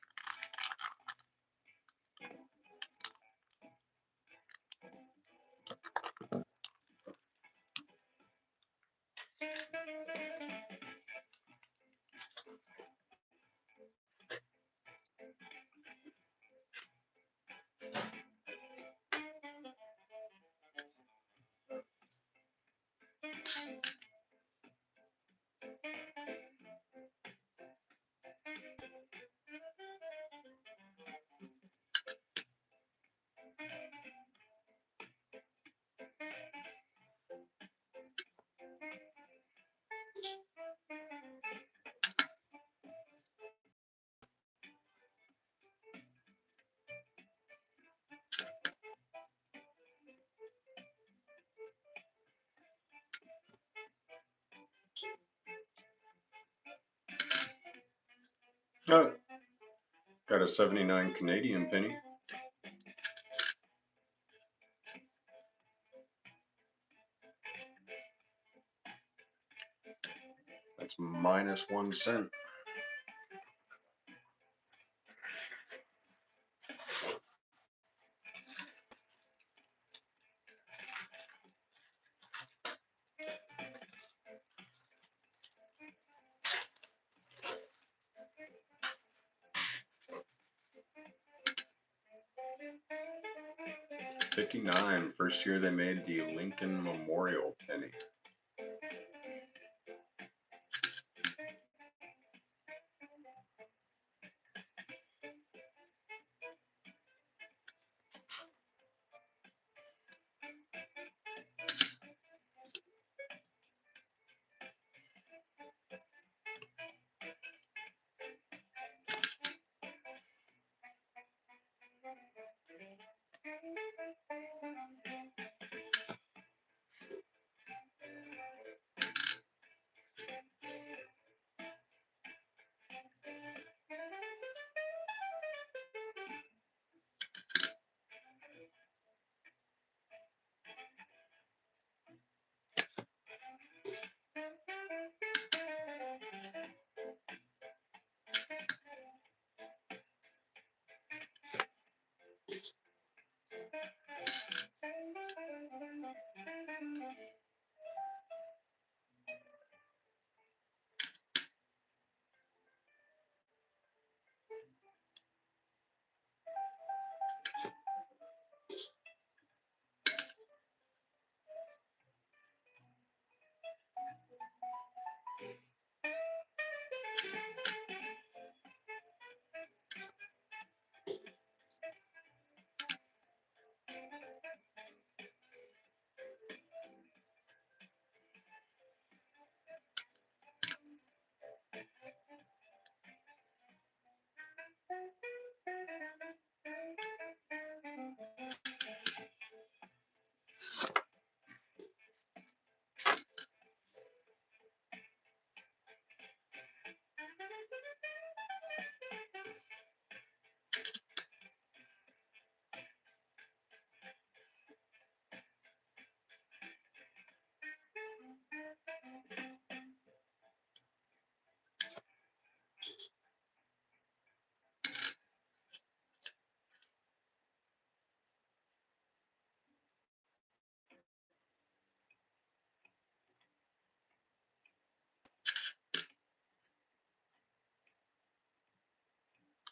Oh, got a 79 Canadian penny. That's minus 1 cent. '59, first year they made the Lincoln Memorial penny.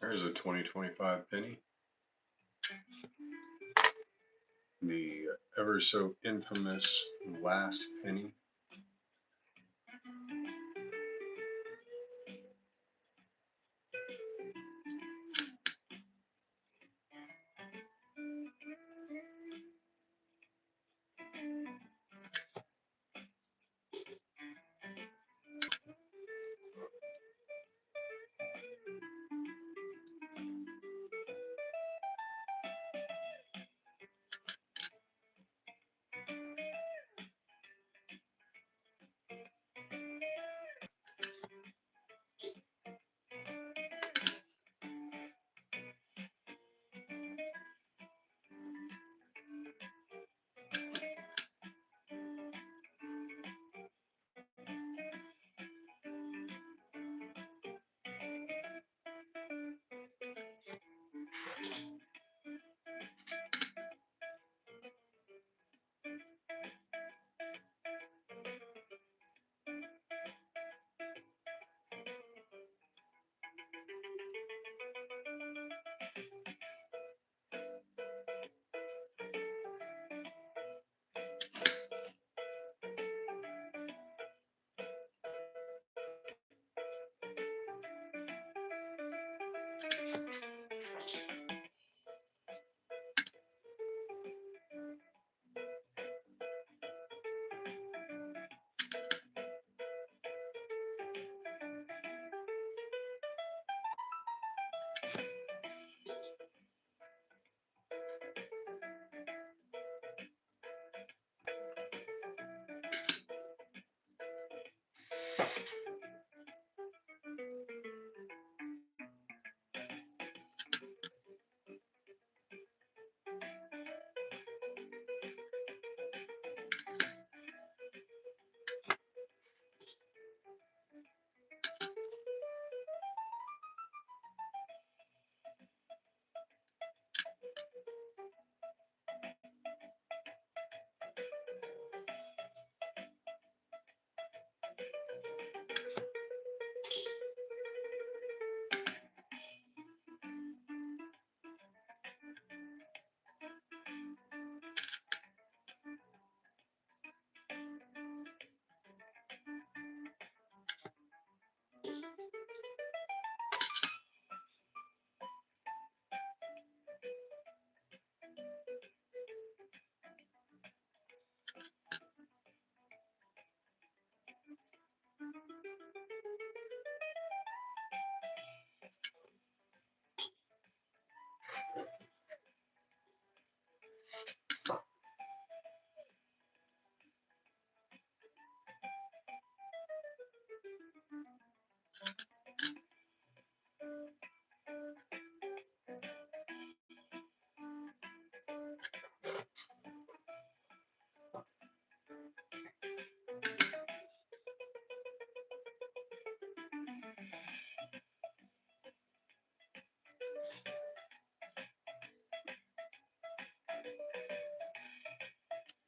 There's a 2025 penny. The ever so infamous last penny.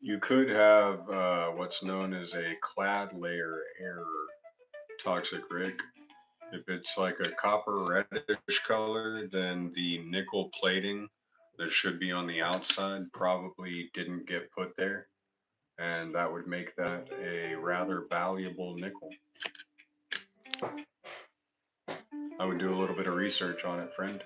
You could have what's known as a clad layer error, toxic Rick. If it's like a copper reddish color, then the nickel plating that should be on the outside probably didn't get put there, and that would make that a rather valuable nickel. I would do a little bit of research on it, friend.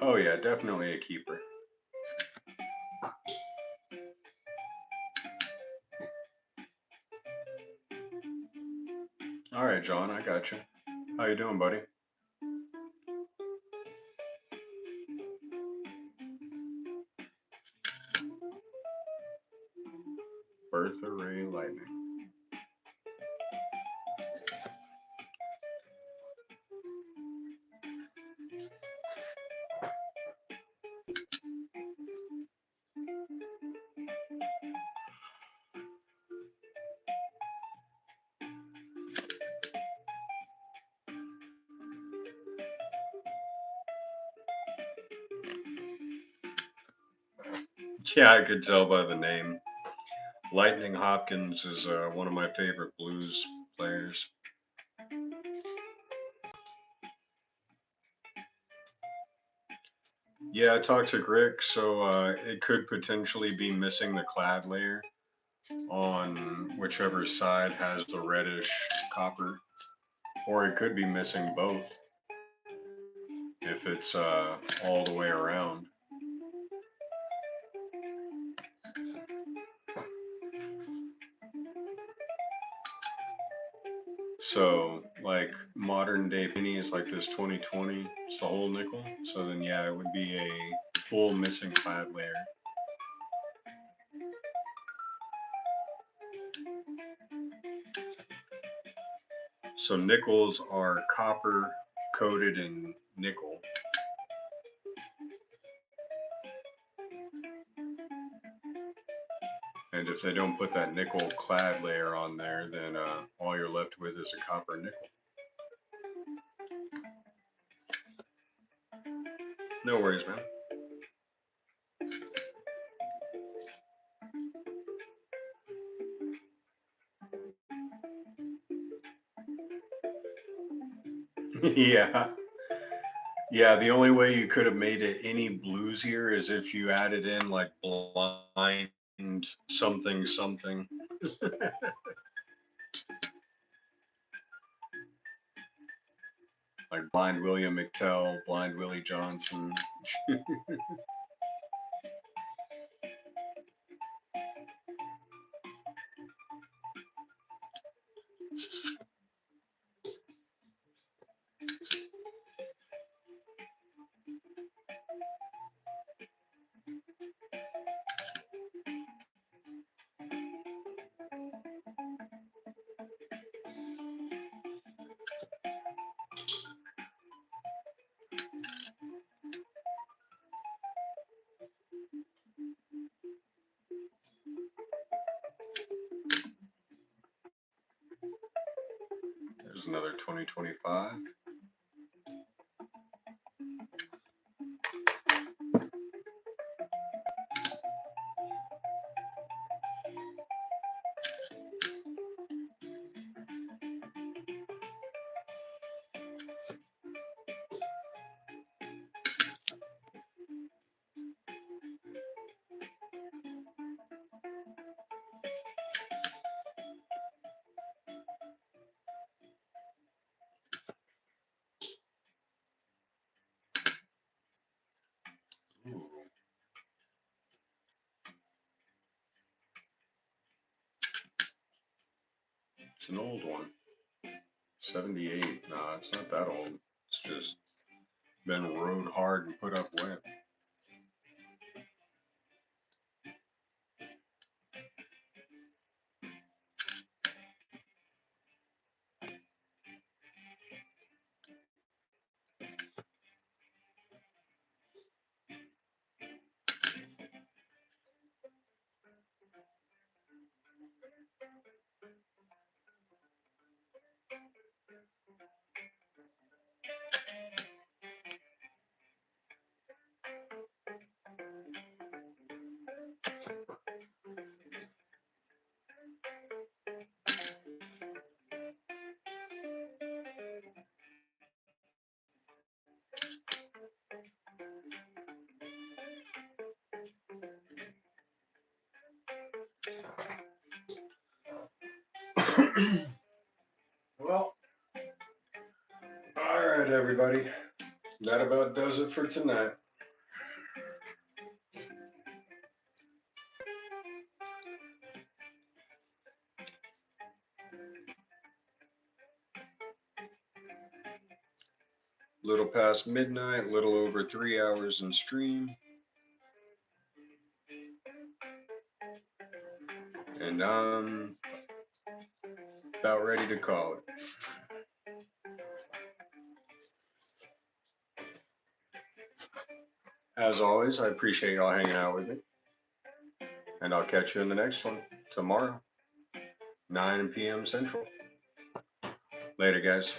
Oh yeah, definitely a keeper. All right, John, I got you. How you doing, buddy? Bertha Ray Lightning. Yeah, I could tell by the name. Lightning Hopkins is one of my favorite blues players. Yeah, Toxic Rick, so it could potentially be missing the clad layer on whichever side has the reddish copper, or it could be missing both if it's all the way around. So, like modern day pennies like this 2020, it's the whole nickel. So then, yeah, it would be a full missing clad layer. So nickels are copper coated in nickel. And if they don't put that nickel clad layer on there, then all you're left with is a copper nickel. No worries, man. Yeah. Yeah, the only way you could have made it any bluesier is if you added in like blind something something. Like blind William McTell, blind Willie Johnson. There's another 2025. Ooh, it's an old one. 78. Nah, it's not that old. It's just been rode hard and put up wet. Well, all right, everybody. That about does it for tonight. Little past midnight, little over 3 hours in stream. And I'm about ready to call it. As always, I appreciate y'all hanging out with me. And I'll catch you in the next one tomorrow, 9 p.m. Central. Later, guys.